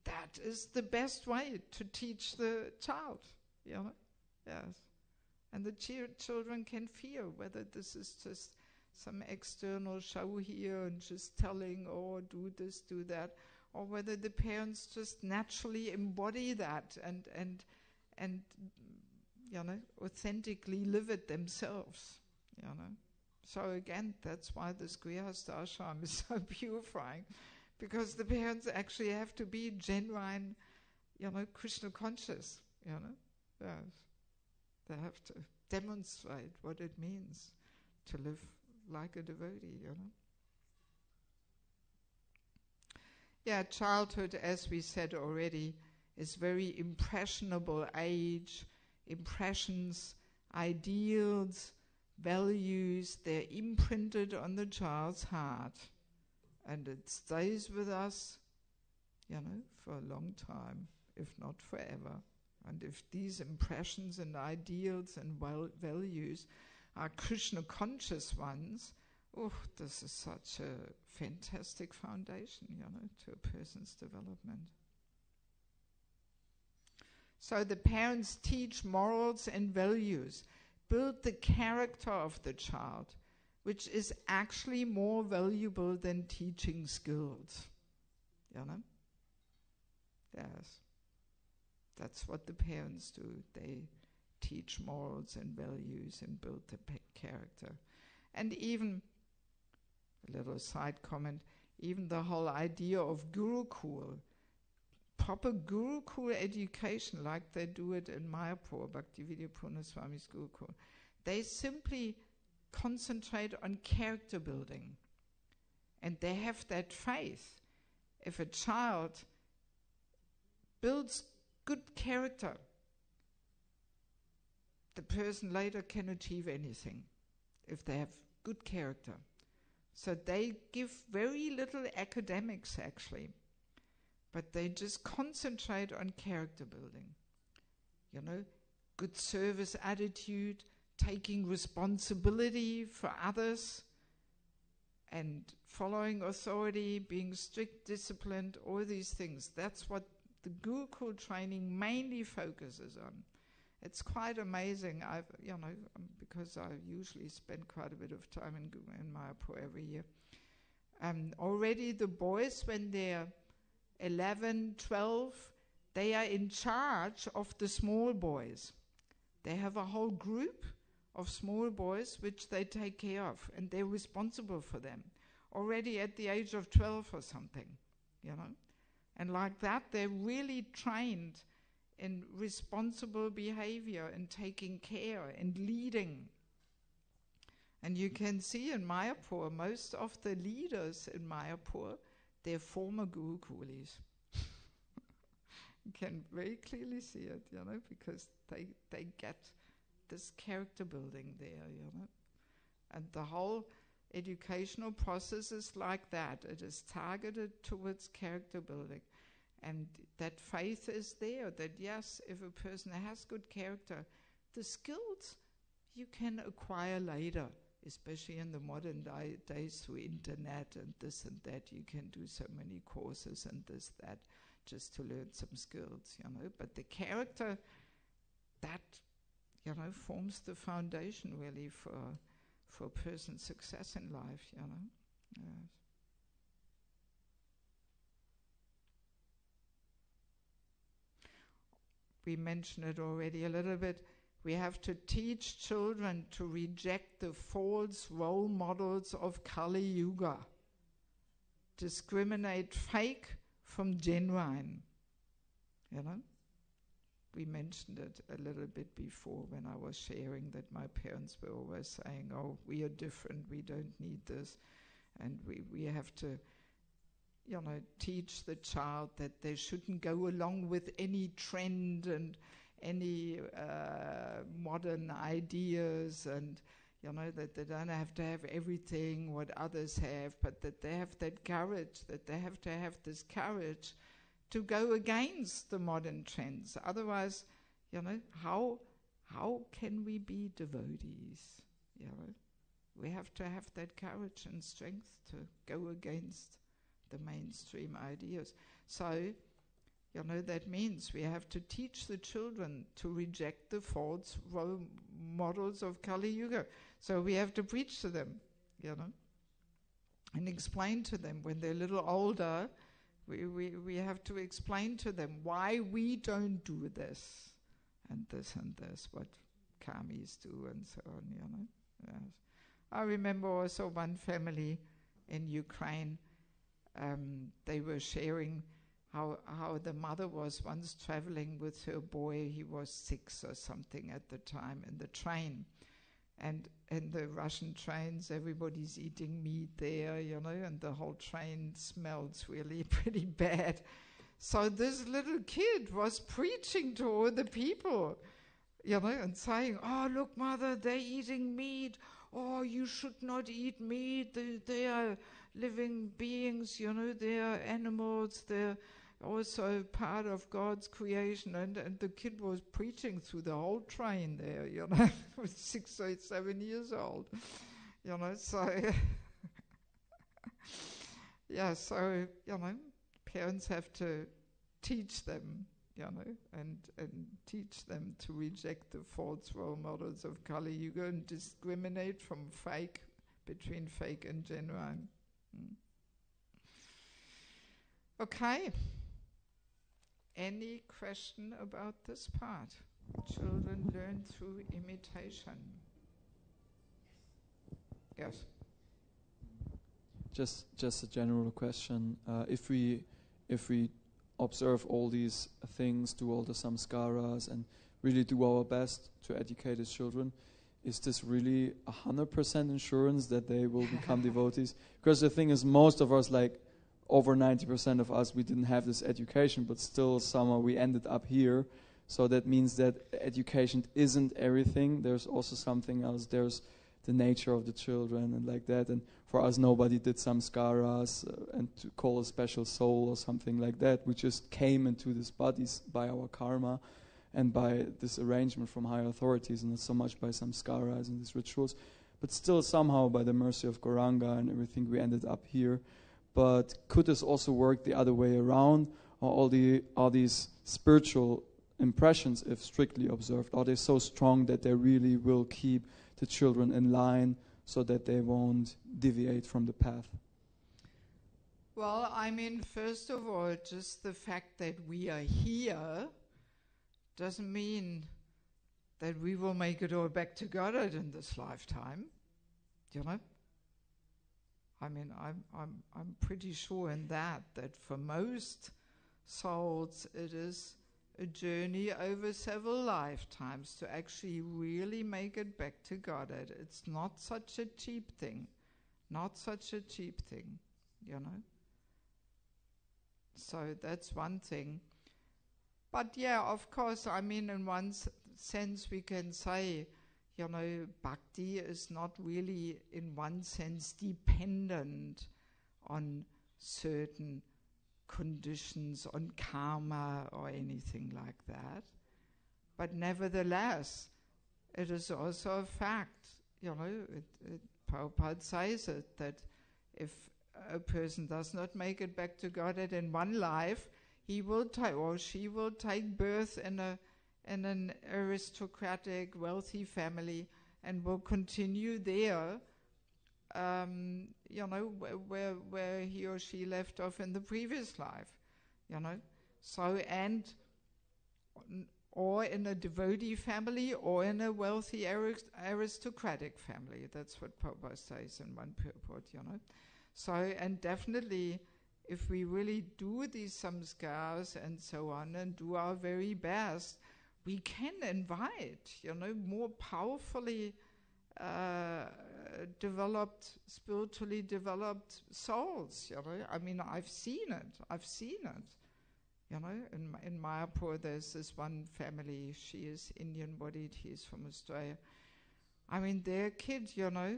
That is the best way to teach the child, Yes. And the children can feel whether this is just some external show here and just telling, "Oh, do this, do that," or whether the parents just naturally embody that and authentically live it themselves, So again, that's why this Grihastha ashram is so purifying, because the parents actually have to be genuine, Krishna conscious, Yes. They have to demonstrate what it means to live like a devotee, Childhood, as we said already, is very impressionable age. Impressions, ideals, values, they're imprinted on the child's heart. And it stays with us, for a long time, if not forever. And if these impressions and ideals and values are Krishna conscious ones, this is such a fantastic foundation, to a person's development. So the parents teach morals and values, build the character of the child, which is actually more valuable than teaching skills. Yes. That's what the parents do. They teach morals and values and build the character. And even, a little side comment, even the whole idea of Gurukul, proper Gurukul education, like they do it in Mayapur, Bhaktivedanta Purna Swami's Gurukul, they simply concentrate on character building. And they have that faith. If a child builds good character, the person later can achieve anything if they have good character. So they give very little academics actually, but they just concentrate on character building. You know, good service attitude, taking responsibility for others, and following authority, being strict, disciplined, all these things. That's what the Gurukul training mainly focuses on. It's quite amazing. Because I usually spend quite a bit of time in Mayapur every year. Already the boys, when they're 11, 12, they are in charge of the small boys. They have a whole group of small boys which they take care of, and they're responsible for them already at the age of 12 or something, you know. And like that, they're really trained in responsible behavior and taking care and leading. And you can see in Mayapur, most of the leaders in Mayapur, they're former Gurukulis. You can very clearly see it, you know, because they get this character building there, you know. And the whole educational process is like that. It is targeted towards character building. And that faith is there, that yes, if a person has good character, the skills you can acquire later, especially in the modern days through internet and this and that. You can do so many courses and this, that, just to learn some skills, you know. But the character, that, you know, forms the foundation really for a person's success in life, you know. Yes. We mentioned it already a little bit. We have to teach children to reject the false role models of Kali Yuga. Discriminate fake from genuine. You know? We mentioned it a little bit before when I was sharing that my parents were always saying, oh, we are different, we don't need this. And we have to, you know, teach the child that they shouldn't go along with any trend and any modern ideas, and, you know, that they don't have to have everything what others have, but that they have that courage, that they have to have this courage to go against the modern trends. Otherwise, you know, how can we be devotees? You know, we have to have that courage and strength to go against the mainstream ideas. So, you know, that means we have to teach the children to reject the false role models of Kali Yuga. So we have to preach to them, you know, and explain to them when they're a little older. We have to explain to them why we don't do this, what karmis do and so on, you know. Yes. I remember also one family in Ukraine, they were sharing how the mother was once traveling with her boy. He was 6 or something at the time in the train. And in the Russian trains, everybody's eating meat there, you know, and the whole train smells really pretty bad. So this little kid was preaching to all the people, you know, and saying, oh, look, mother, they're eating meat. Oh, you should not eat meat. They are living beings, you know, they are animals. They're also part of God's creation. And the kid was preaching through the whole train there, you know, was 6 or 7 years old, you know, so, yeah, so, you know, parents have to teach them, you know, and teach them to reject the false role models of Kali Yuga and discriminate between fake and genuine. Okay. Any question about this part? Children learn through imitation. Yes. Just a general question. If we observe all these things, do all the samskaras, and really do our best to educate his children, is this really 100% insurance that they will become devotees? Because the thing is, most of us, like over 90% of us, we didn't have this education, but still somehow we ended up here. So that means that education isn't everything. There's also something else. There's the nature of the children and like that. And for us, nobody did samskaras and to call a special soul or something like that. We just came into these bodies by our karma and by this arrangement from higher authorities, and not so much by samskaras and these rituals. But still, somehow, by the mercy of Gauranga and everything, we ended up here. But could this also work the other way around? Or all these spiritual impressions, if strictly observed, are they so strong that they really will keep the children in line so that they won't deviate from the path? Well, I mean, first of all, just the fact that we are here doesn't mean that we will make it all back to Godhead in this lifetime. You know? I mean, I'm pretty sure in that for most souls it is a journey over several lifetimes to actually really make it back to Godhead. It's not such a cheap thing. Not such a cheap thing, you know. So that's one thing. But yeah, of course, I mean, in one sense we can say, you know, bhakti is not really, in one sense, dependent on certain conditions, on karma or anything like that. But nevertheless, it is also a fact, you know, Prabhupada says it, that if a person does not make it back to Godhead in one life, he will take, or she will take birth in an aristocratic, wealthy family and will continue there, you know, where he or she left off in the previous life, you know. So, or in a devotee family, or in a wealthy aristocratic family. That's what Prabhupada says in one purport, you know. So, and definitely, if we really do these samskaras and so on, and do our very best, we can invite, you know, more powerfully developed, spiritually developed souls, you know. I mean, I've seen it. You know, in Mayapur, there's this one family. She is Indian-bodied. He's from Australia. I mean, their kid, you know,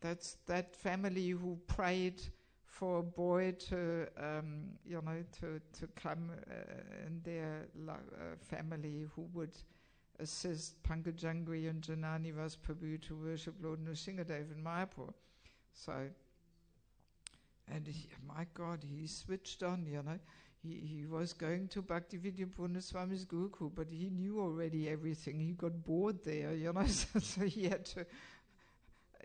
that's that family who prayed for a boy to, you know, to come in their family who would assist Pankajangri and Janani Prabhu to worship Lord Nrsingadev in Mayapur. So, and my God, he switched on, you know. He was going to Bhaktivedanta Swami's Gurukul, but he knew already everything. He got bored there, you know, so he had to,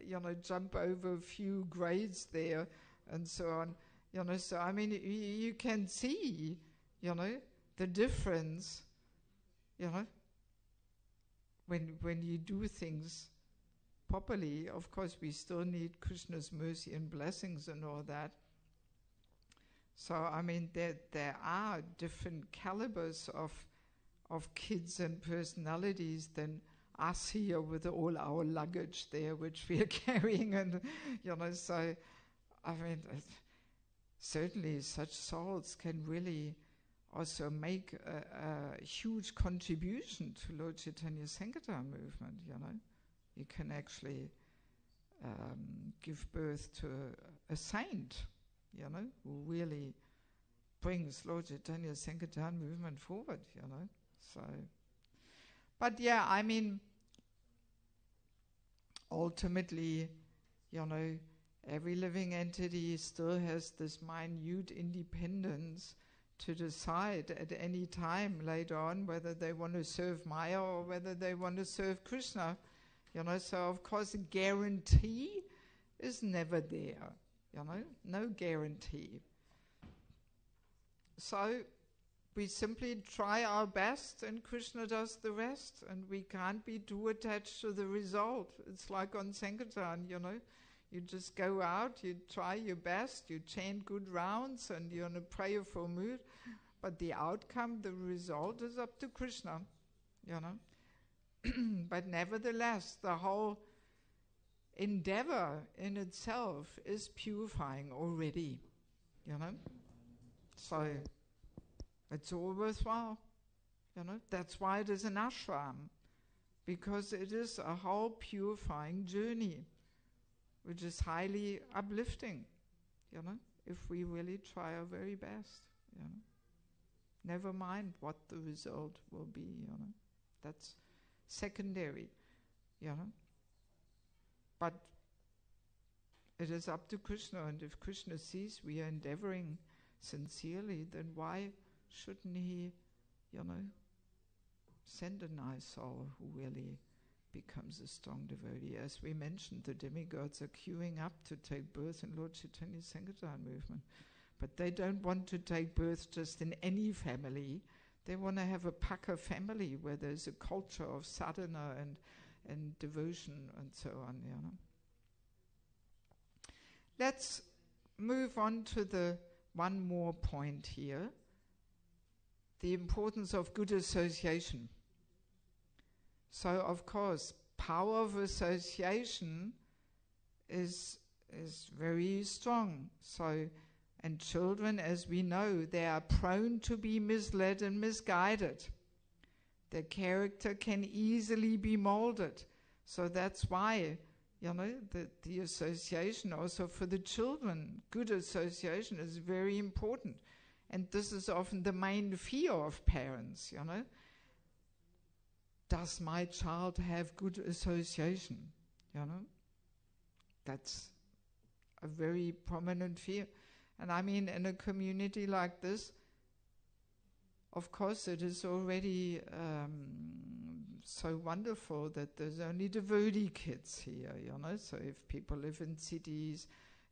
you know, jump over a few grades there and so on, you know. So, I mean, you can see, you know, the difference, you know, when you do things properly. Of course, we still need Krishna's mercy and blessings and all that. So, I mean, there are different calibers of kids and personalities than us here with all our luggage there, which we are carrying, and, you know, so, I mean, certainly such souls can really also make a huge contribution to Lord Chaitanya Sankirtan movement, you know. You can actually give birth to a saint, you know, who really brings Lord Chaitanya Sankirtan movement forward, you know. So, but yeah, I mean, ultimately, you know, every living entity still has this minute independence to decide at any time later on whether they want to serve Maya or whether they want to serve Krishna, you know. So, of course, a guarantee is never there. You know, no guarantee. So we simply try our best and Krishna does the rest, and we can't be too attached to the result. It's like on Sankirtan, you know. You just go out, you try your best, you chant good rounds, and you're in a prayerful mood. But the outcome, the result is up to Krishna, you know. But nevertheless, the whole endeavor in itself is purifying already, you know. So it's all worthwhile, you know. That's why it is an ashram, because it is a whole purifying journey, which is highly uplifting, you know, if we really try our very best, you know. Never mind what the result will be, you know. That's secondary, you know. But it is up to Krishna, and if Krishna sees we are endeavoring sincerely, then why shouldn't he, you know, send a nice soul who really becomes a strong devotee? As we mentioned, the demigods are queuing up to take birth in Lord Chaitanya's Sankirtan movement. But they don't want to take birth just in any family. They want to have a Paka family where there's a culture of sadhana and devotion and so on, you know. Let's move on to the one more point here, the importance of good association. So, of course, power of association is very strong. So, and children, as we know, they are prone to be misled and misguided. Their character can easily be molded. So that's why, you know, the association also for the children, good association is very important. And this is often the main fear of parents, you know. Does my child have good association? You know, that's a very prominent fear. And I mean, in a community like this, of course, it is already so wonderful that there's only devotee kids here, you know. So if people live in cities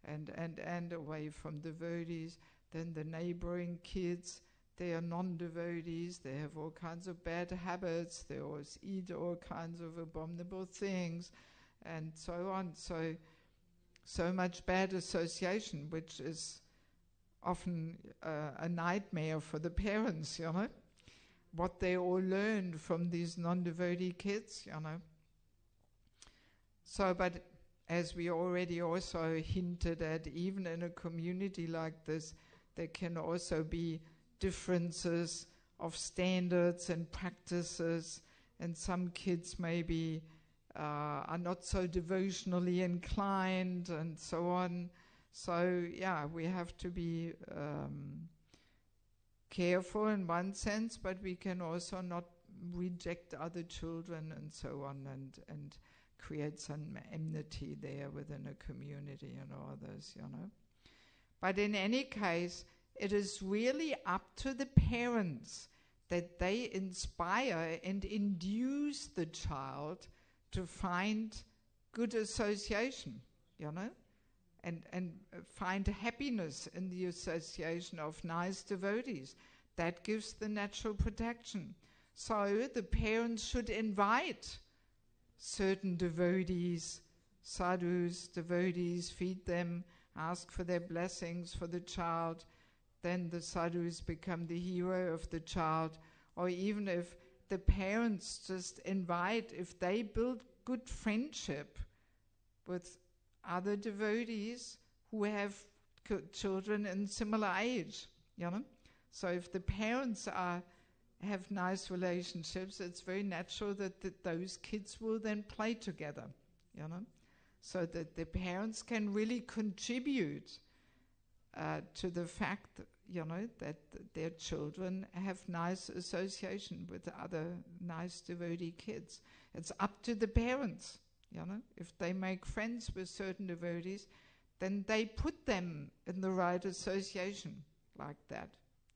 and away from devotees, then the neighboring kids, they are non-devotees, they have all kinds of bad habits, they always eat all kinds of abominable things, and so on. So much bad association, which is often a nightmare for the parents, you know, what they all learned from these non-devotee kids, you know. So, but as we already also hinted at, even in a community like this, there can also be differences of standards and practices, and some kids maybe are not so devotionally inclined and so on. So, yeah, we have to be careful in one sense, but we can also not reject other children and so on, and create some enmity there within a community and all this, you know. But in any case, it is really up to the parents that they inspire and induce the child to find good association, you know, and find happiness in the association of nice devotees. That gives the natural protection. So the parents should invite certain devotees, sadhus, devotees, feed them, ask for their blessings for the child. Then the sadhus become the hero of the child. Or even if the parents just invite, if they build good friendship with other devotees who have children in similar age, you know. So if the parents have nice relationships, it's very natural that those kids will then play together, you know. So that the parents can really contribute to the fact, you know, that their children have nice association with other nice devotee kids. It's up to the parents, you know. If they make friends with certain devotees, then they put them in the right association like that,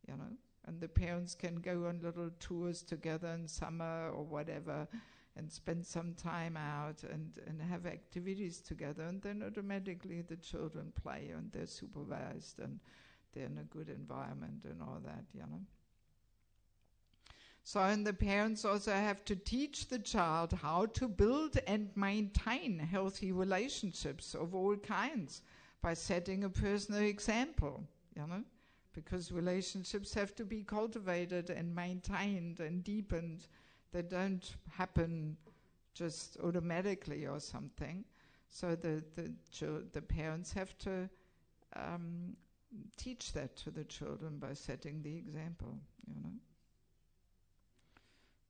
you know. And the parents can go on little tours together in summer or whatever and spend some time out and have activities together, and then automatically the children play and they're supervised and they're in a good environment and all that, you know. So, and the parents also have to teach the child how to build and maintain healthy relationships of all kinds by setting a personal example, you know, because relationships have to be cultivated and maintained and deepened. They don't happen just automatically or something. So the parents have to teach that to the children by setting the example,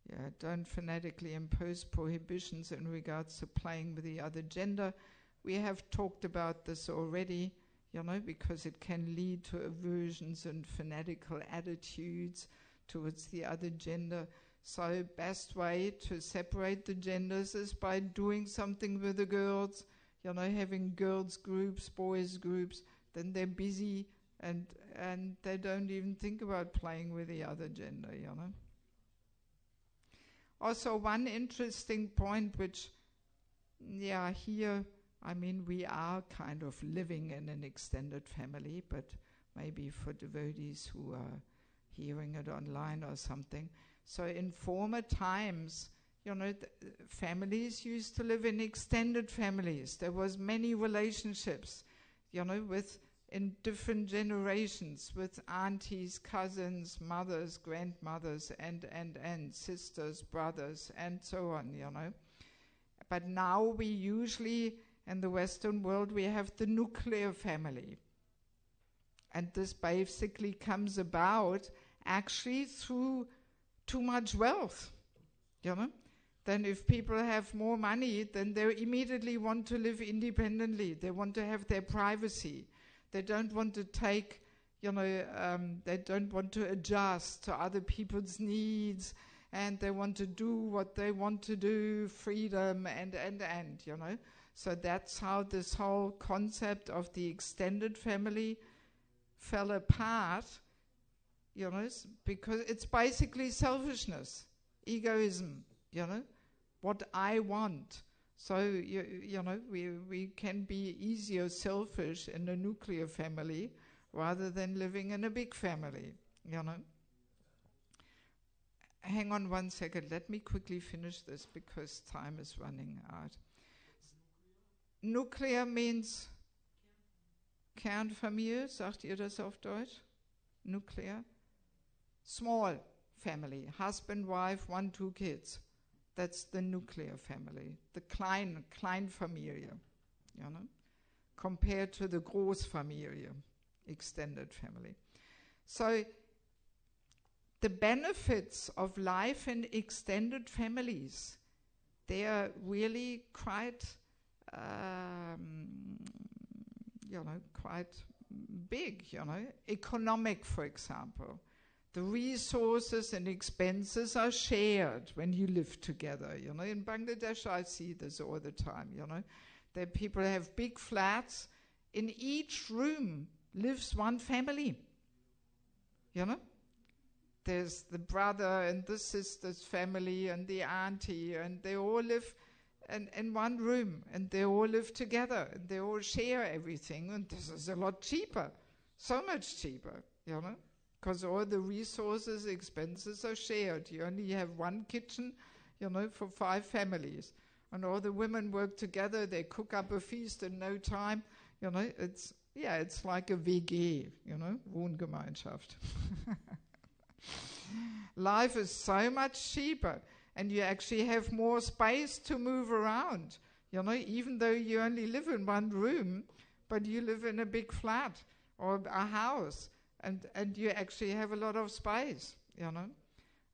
Yeah, don't fanatically impose prohibitions in regards to playing with the other gender. We have talked about this already, because it can lead to aversions and fanatical attitudes towards the other gender. So best way to separate the genders is by doing something with the girls, having girls groups, boys groups. Then they're busy and they don't even think about playing with the other gender, Also, one interesting point which, here, we are kind of living in an extended family, but maybe for devotees who are hearing it online or something. So in former times, families used to live in extended families. There was many relationships, in different generations, with aunties, cousins, mothers, grandmothers, and sisters, brothers, and so on, But now we usually, in the Western world, we have the nuclear family. And this basically comes about actually through too much wealth, Then if people have more money, then they immediately want to live independently. They want to have their privacy. They don't want to take, they don't want to adjust to other people's needs, and they want to do what they want to do, freedom, and. So that's how this whole concept of the extended family fell apart, because it's basically selfishness, egoism, what I want. So, we can be easier selfish in a nuclear family rather than living in a big family, Hang on one second. Let me quickly finish this because time is running out. Nuclear means Kernfamilie, sagt ihr das auf Deutsch? Nuclear. Small family, husband, wife, 1, 2 kids. That's the nuclear family, the Kleinfamilie, compared to the Großfamilie, extended family. So the benefits of life in extended families, they are really quite, quite big, Economic, for example. The resources and expenses are shared when you live together. In Bangladesh, I see this all the time. That people have big flats. In each room lives one family. There's the brother and the sister's family and the auntie, and they all live in one room, and they all live together, and they all share everything. And this is a lot cheaper, so much cheaper. Because all the resources, expenses are shared. You only have one kitchen, for 5 families. And all the women work together, they cook up a feast in no time. It's like a WG, Wohngemeinschaft. Life is so much cheaper, and you actually have more space to move around. Even though you only live in one room, but you live in a big flat or a house. And you actually have a lot of space,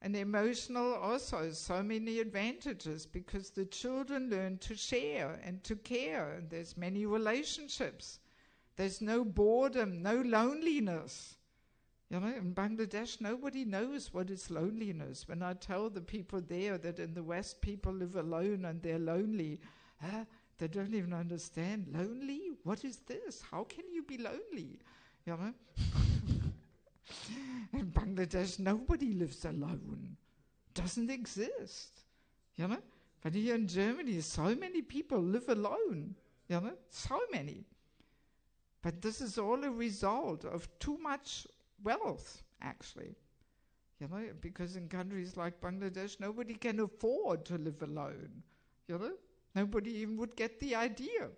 And emotional also, so many advantages, because the children learn to share and to care, and there's many relationships. There's no boredom, no loneliness. In Bangladesh, nobody knows what is loneliness. When I tell the people there that in the West people live alone and they're lonely, they don't even understand. Lonely? What is this? How can you be lonely? In Bangladesh, nobody lives alone. Doesn't exist. But here in Germany, so many people live alone. So many. But this is all a result of too much wealth, actually. Because in countries like Bangladesh, nobody can afford to live alone. Nobody even would get the idea.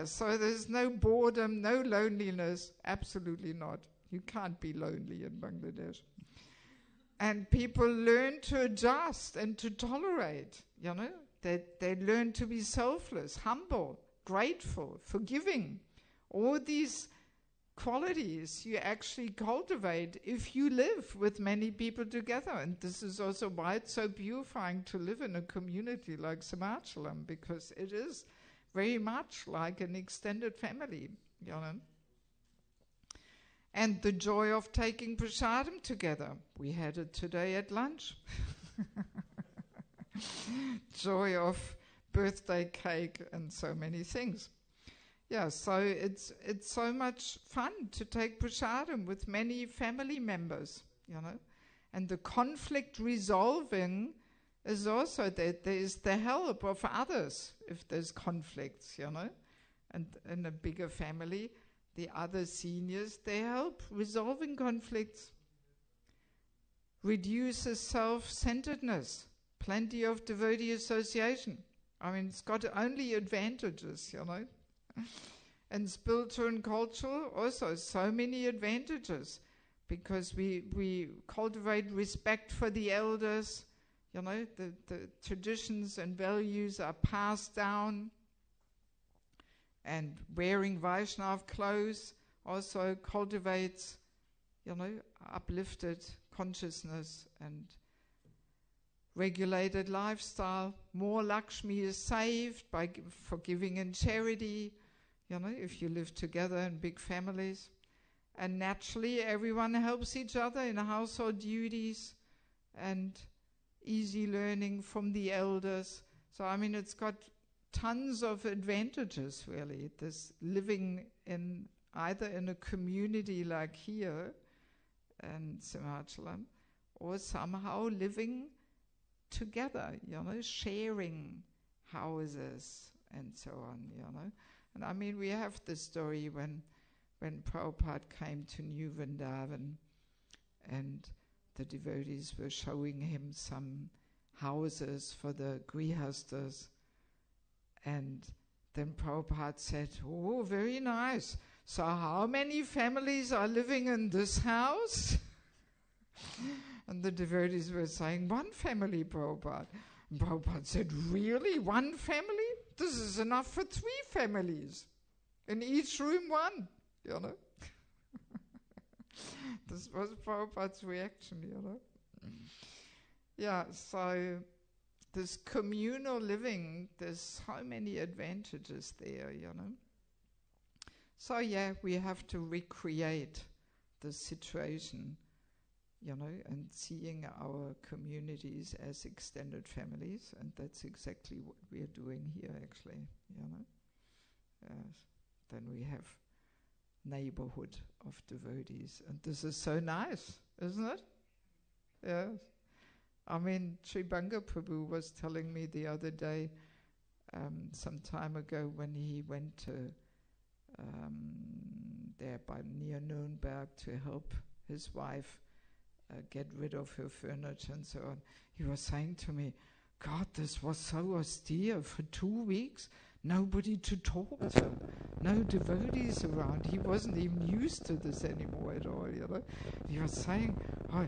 So there's no boredom, no loneliness, absolutely not. You can't be lonely in Bangladesh. And people learn to adjust and to tolerate, you know. They learn to be selfless, humble, grateful, forgiving. All these qualities you actually cultivate if you live with many people together. And this is also why it's so beautifying to live in a community like Samachalam, because it is very much like an extended family, you know. And the joy of taking prasadam together. We had it today at lunch. Joy of birthday cake and so many things. Yeah, so it's so much fun to take prasadam with many family members, you know. And the conflict resolving is also that there is the help of others if there's conflicts, you know. And in a bigger family, the other seniors, they help resolving conflicts. Reduces self-centeredness. Plenty of devotee association. I mean, it's got only advantages, you know. And spiritual and cultural also so many advantages, because we cultivate respect for the elders, you know, the traditions and values are passed down, and wearing Vaishnav clothes also cultivates, you know, uplifted consciousness and regulated lifestyle. More Lakshmi is saved by forgiving and charity, you know, if you live together in big families. And naturally, everyone helps each other in household duties and easy learning from the elders. So, I mean, it's got tons of advantages, really, this living in either in a community like here in Simhachalam, or somehow living together, you know, sharing houses and so on, you know. And I mean, we have the story when Prabhupada came to New Vrindavan and the devotees were showing him some houses for the grihastas, and then Prabhupada said, "Oh, very nice. So how many families are living in this house?" And the devotees were saying, "One family, Prabhupada." And Prabhupada said, "Really? One family? This is enough for 3 families. In each room, one," you know. This was Prabhupada's reaction, you know. Yeah, so this communal living, there's so many advantages there, you know. So yeah, we have to recreate the situation, you know, and seeing our communities as extended families, and that's exactly what we are doing here, actually, you know. Then we have neighborhood of devotees, and this is so nice, isn't it? Yes. I mean, Sri Banga Prabhu was telling me the other day, some time ago, when he went to there by near Nuremberg to help his wife get rid of her furniture and so on. He was saying to me, "God, this was so austere for 2 weeks. Nobody to talk to, no devotees around." He wasn't even used to this anymore at all, you know. He was saying, "Oh,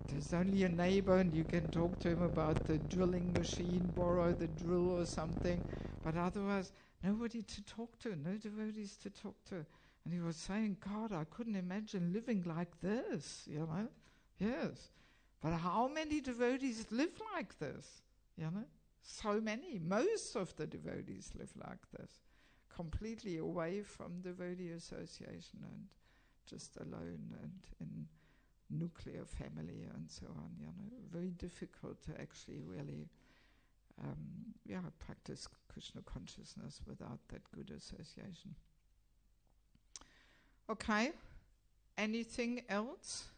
there's only a neighbor and you can talk to him about the drilling machine, borrow the drill or something, but otherwise nobody to talk to, no devotees to talk to." And he was saying, "God, I couldn't imagine living like this, you know." Yes. But how many devotees live like this, you know? So many. Most of the devotees live like this, completely away from devotee association and just alone and in nuclear family and so on, you know. Very difficult to actually really practice Krishna consciousness without that good association. Okay. Anything else?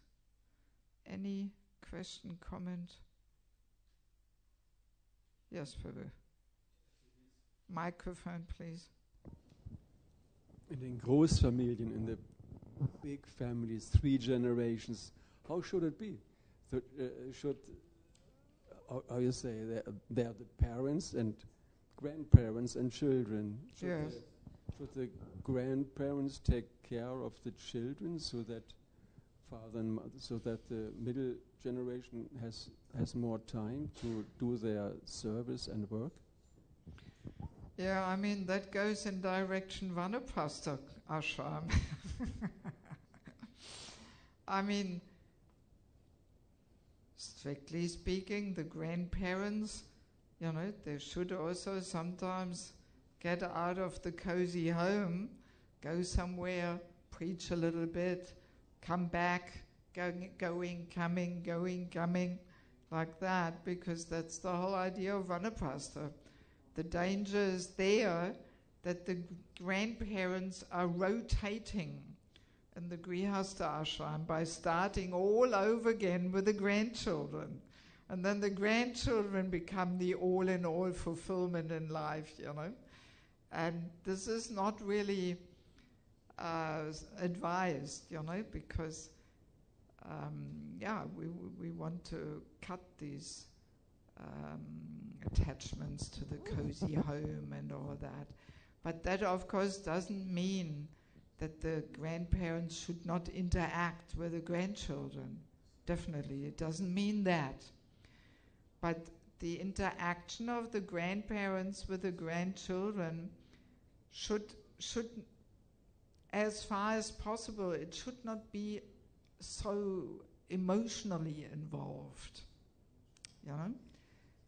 Any question, comment? Yes, Prabhu. Microphone, please. In den Großfamilien, in the big families, 3 generations, how should it be? So, how you say, they are the parents and grandparents and children. Should the grandparents take care of the children so that father and mother, so that the middle generation has more time to do their service and work? Yeah, I mean, that goes in direction Vanaprastha ashram. I mean, strictly speaking, the grandparents, they should also sometimes get out of the cozy home, go somewhere, preach a little bit, come back, going, coming, like that, because that's the whole idea of Vanaprastha. The danger is there that the grandparents are rotating in the Grihastha ashram by starting all over again with the grandchildren. And then the grandchildren become the all-in-all fulfillment in life, And this is not really advised, because, we want to cut these attachments to the cozy home and all that. But that, of course, doesn't mean that the grandparents should not interact with the grandchildren. Definitely, it doesn't mean that. But the interaction of the grandparents with the grandchildren should, as far as possible, it should not be so emotionally involved,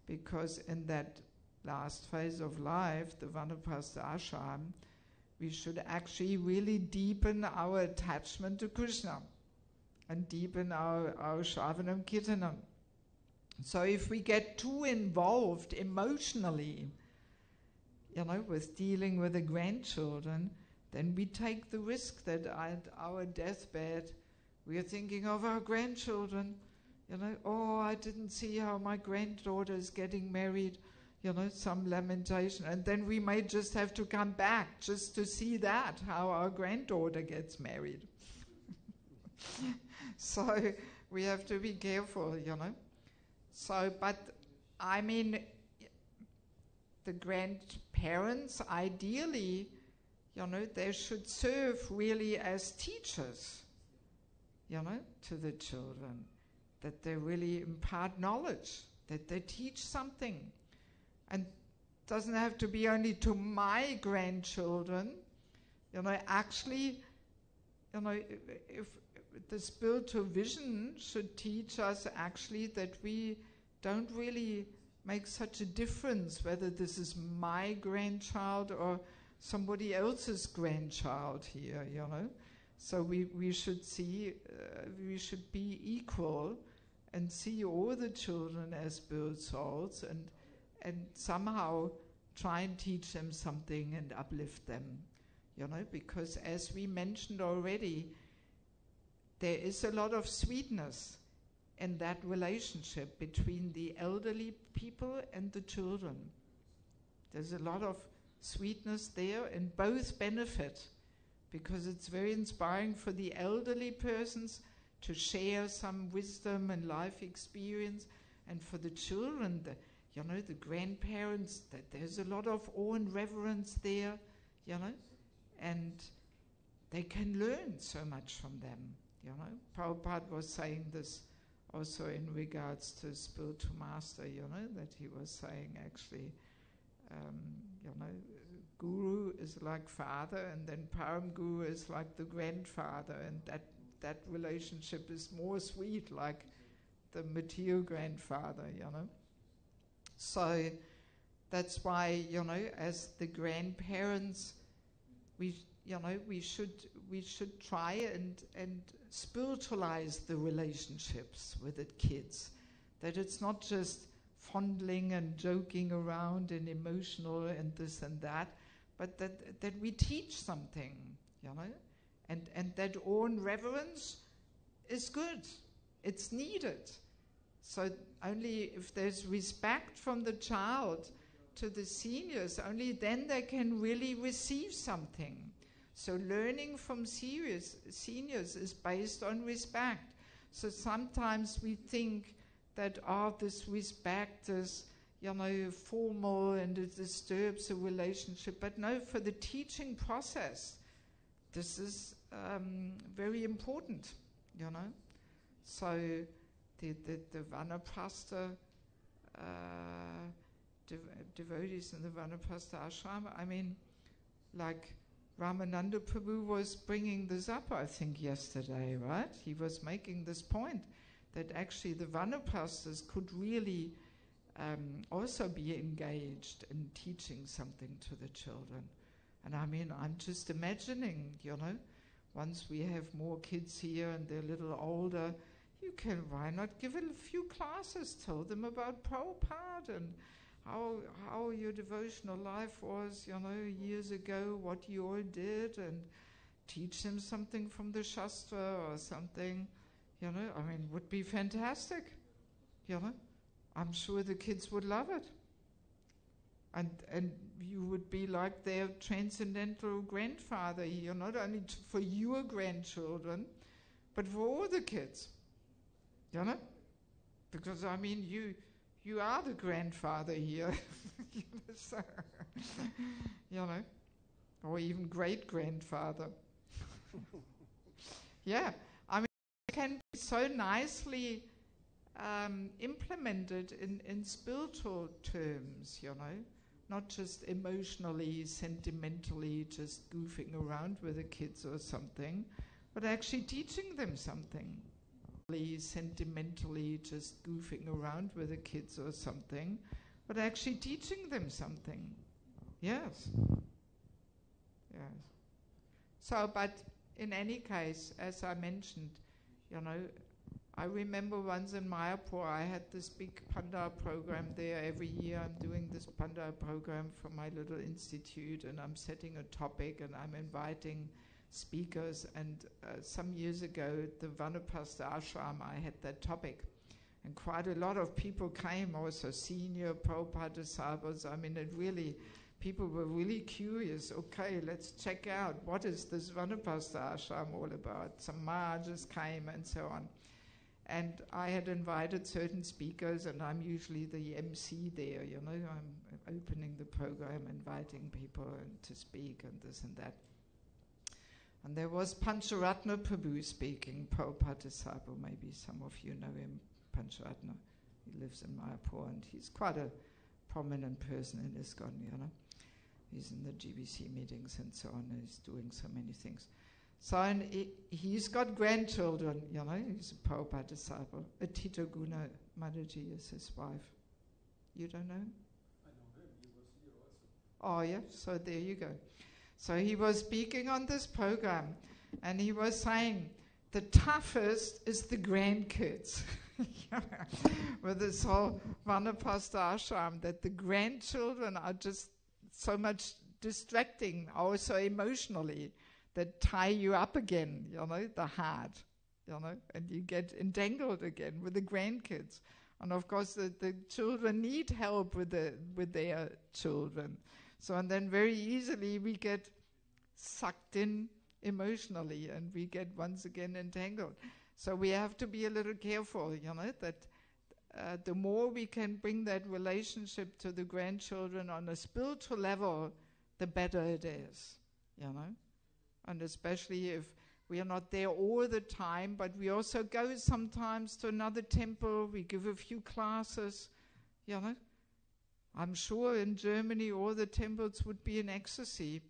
because in that last phase of life, the Vanaprastha ashram, we should actually really deepen our attachment to Krishna and deepen our Shravanam Kirtanam. So if we get too involved emotionally, with dealing with the grandchildren, then we take the risk that at our deathbed, we are thinking of our grandchildren. Oh, I didn't see how my granddaughter is getting married, some lamentation. And then we may just have to come back just to see that, how our granddaughter gets married. So we have to be careful, So, but I mean, the grandparents, ideally, they should serve really as teachers, to the children, that they really impart knowledge, that they teach something. And it doesn't have to be only to my grandchildren, actually, if the spiritual vision should teach us actually that we don't really make such a difference whether this is my grandchild or somebody else's grandchild here, So we should see, we should be equal and see all the children as spirit souls and somehow try and teach them something and uplift them, because as we mentioned already, there is a lot of sweetness in that relationship between the elderly people and the children. There's a lot of sweetness there, and both benefit, because it's very inspiring for the elderly persons to share some wisdom and life experience, and for the children, the grandparents, that there's a lot of awe and reverence there, and they can learn so much from them, Prabhupada was saying this also in regards to spiritual master, that he was saying actually, Guru is like father, and then Param Guru is like the grandfather, and that relationship is more sweet, like the material grandfather, So that's why, as the grandparents, we should try and spiritualize the relationships with the kids, that it's not just fondling and joking around and emotional and this and that, but that we teach something, and that awe and reverence is good. It's needed. So only if there's respect from the child to the seniors, only then they can really receive something. So learning from seniors is based on respect. So sometimes we think that this respect is, formal and it disturbs a relationship. But no, for the teaching process, this is very important. you know. So the Vanaprastha devotees in the Vanaprastha ashram, I mean, like Ramananda Prabhu was bringing this up, I think, yesterday, right? He was making this point that actually the Vanaprasthas could really also be engaged in teaching something to the children. And I mean, I'm just imagining, you know, once we have more kids here and they're a little older, why not give a few classes, tell them about Prabhupada and how your devotional life was, you know, years ago, what you all did, and teach them something from the Shastra or something, you know. I mean, would be fantastic, you know. I'm sure the kids would love it. And you would be like their transcendental grandfather here, not only for your grandchildren, but for all the kids, you know. Because, I mean, you are the grandfather here, you know, so, you know, or even great-grandfather. Yeah, I mean, it can be so nicely implemented in spiritual terms, you know, not just emotionally, sentimentally, just goofing around with the kids or something, but actually teaching them something. Sentimentally, just goofing around with the kids or something, but actually teaching them something. Yes. Yes. So, but in any case, as I mentioned, you know, I remember once in Mayapur, I had this big Pandar program there. Every year I'm doing this Pandar program for my little institute, and I'm setting a topic, and I'm inviting speakers. And some years ago, the Vanaprastha ashram, I had that topic. And quite a lot of people came, also senior Prabhupada disciples. I mean, people were really curious. Okay, let's check out, what is this Vanaprastha ashram all about? Some Mahajas came and so on. And I had invited certain speakers, and I'm usually the MC there, you know. I'm opening the program, inviting people to speak and this and that. And there was Pancharatna Prabhu speaking, Prabhupada disciple. Maybe some of you know him, Pancharatna. He lives in Mayapur, and he's quite a prominent person in ISKCON, you know. He's in the GBC meetings and so on, and he's doing so many things. So and he's got grandchildren, you know. He's a Prabhupada disciple. Atita Guna Mataji is his wife. You don't know him? I know him. He was here also. Oh, yeah? So there you go. So he was speaking on this program, and he was saying the toughest is the grandkids. With this whole Vanaprastha ashram, that the grandchildren are just so much distracting, also emotionally, that tie you up again, you know, the heart, you know, and you get entangled again with the grandkids. And of course the children need help with their children. So, and then very easily we get sucked in emotionally, and we get once again entangled. So we have to be a little careful, you know, that the more we can bring that relationship to the grandchildren on a spiritual level, the better it is, you know. And especially if we are not there all the time, but we also go sometimes to another temple, we give a few classes, you know. I'm sure in Germany all the temples would be in ecstasy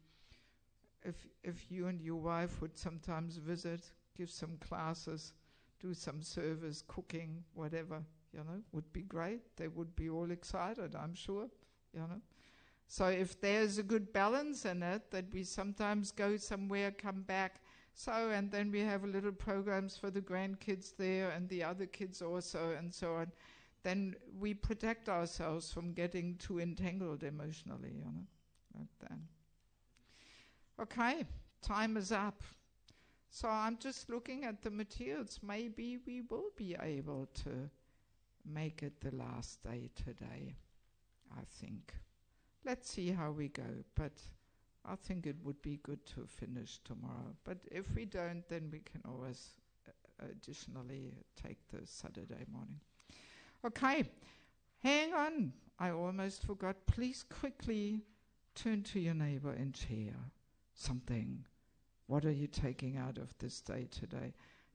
if you and your wife would sometimes visit, give some classes, do some service, cooking, whatever, you know, would be great. They would be all excited, I'm sure, you know. So if there's a good balance in it, that we sometimes go somewhere, come back, so, and then we have little programs for the grandkids there and the other kids also and so on, then we protect ourselves from getting too entangled emotionally, you know, like that. Okay, time is up. So I'm just looking at the materials. Maybe we will be able to make it the last day today, I think. Let's see how we go, but I think it would be good to finish tomorrow. But if we don't, then we can always additionally take the Saturday morning. Okay, hang on. I almost forgot. Please quickly turn to your neighbor and share something. What are you taking out of this day today?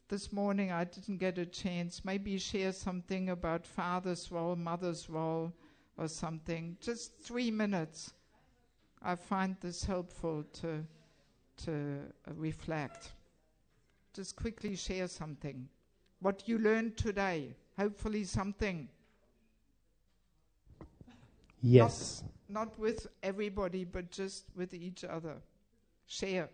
this morning I didn't get a chance. Maybe share something about father's role, mother's role, or something. Just 3 minutes. I find this helpful to reflect. Just quickly share something. What you learned today. Hopefully something. Yes. Not with everybody, but just with each other. Share.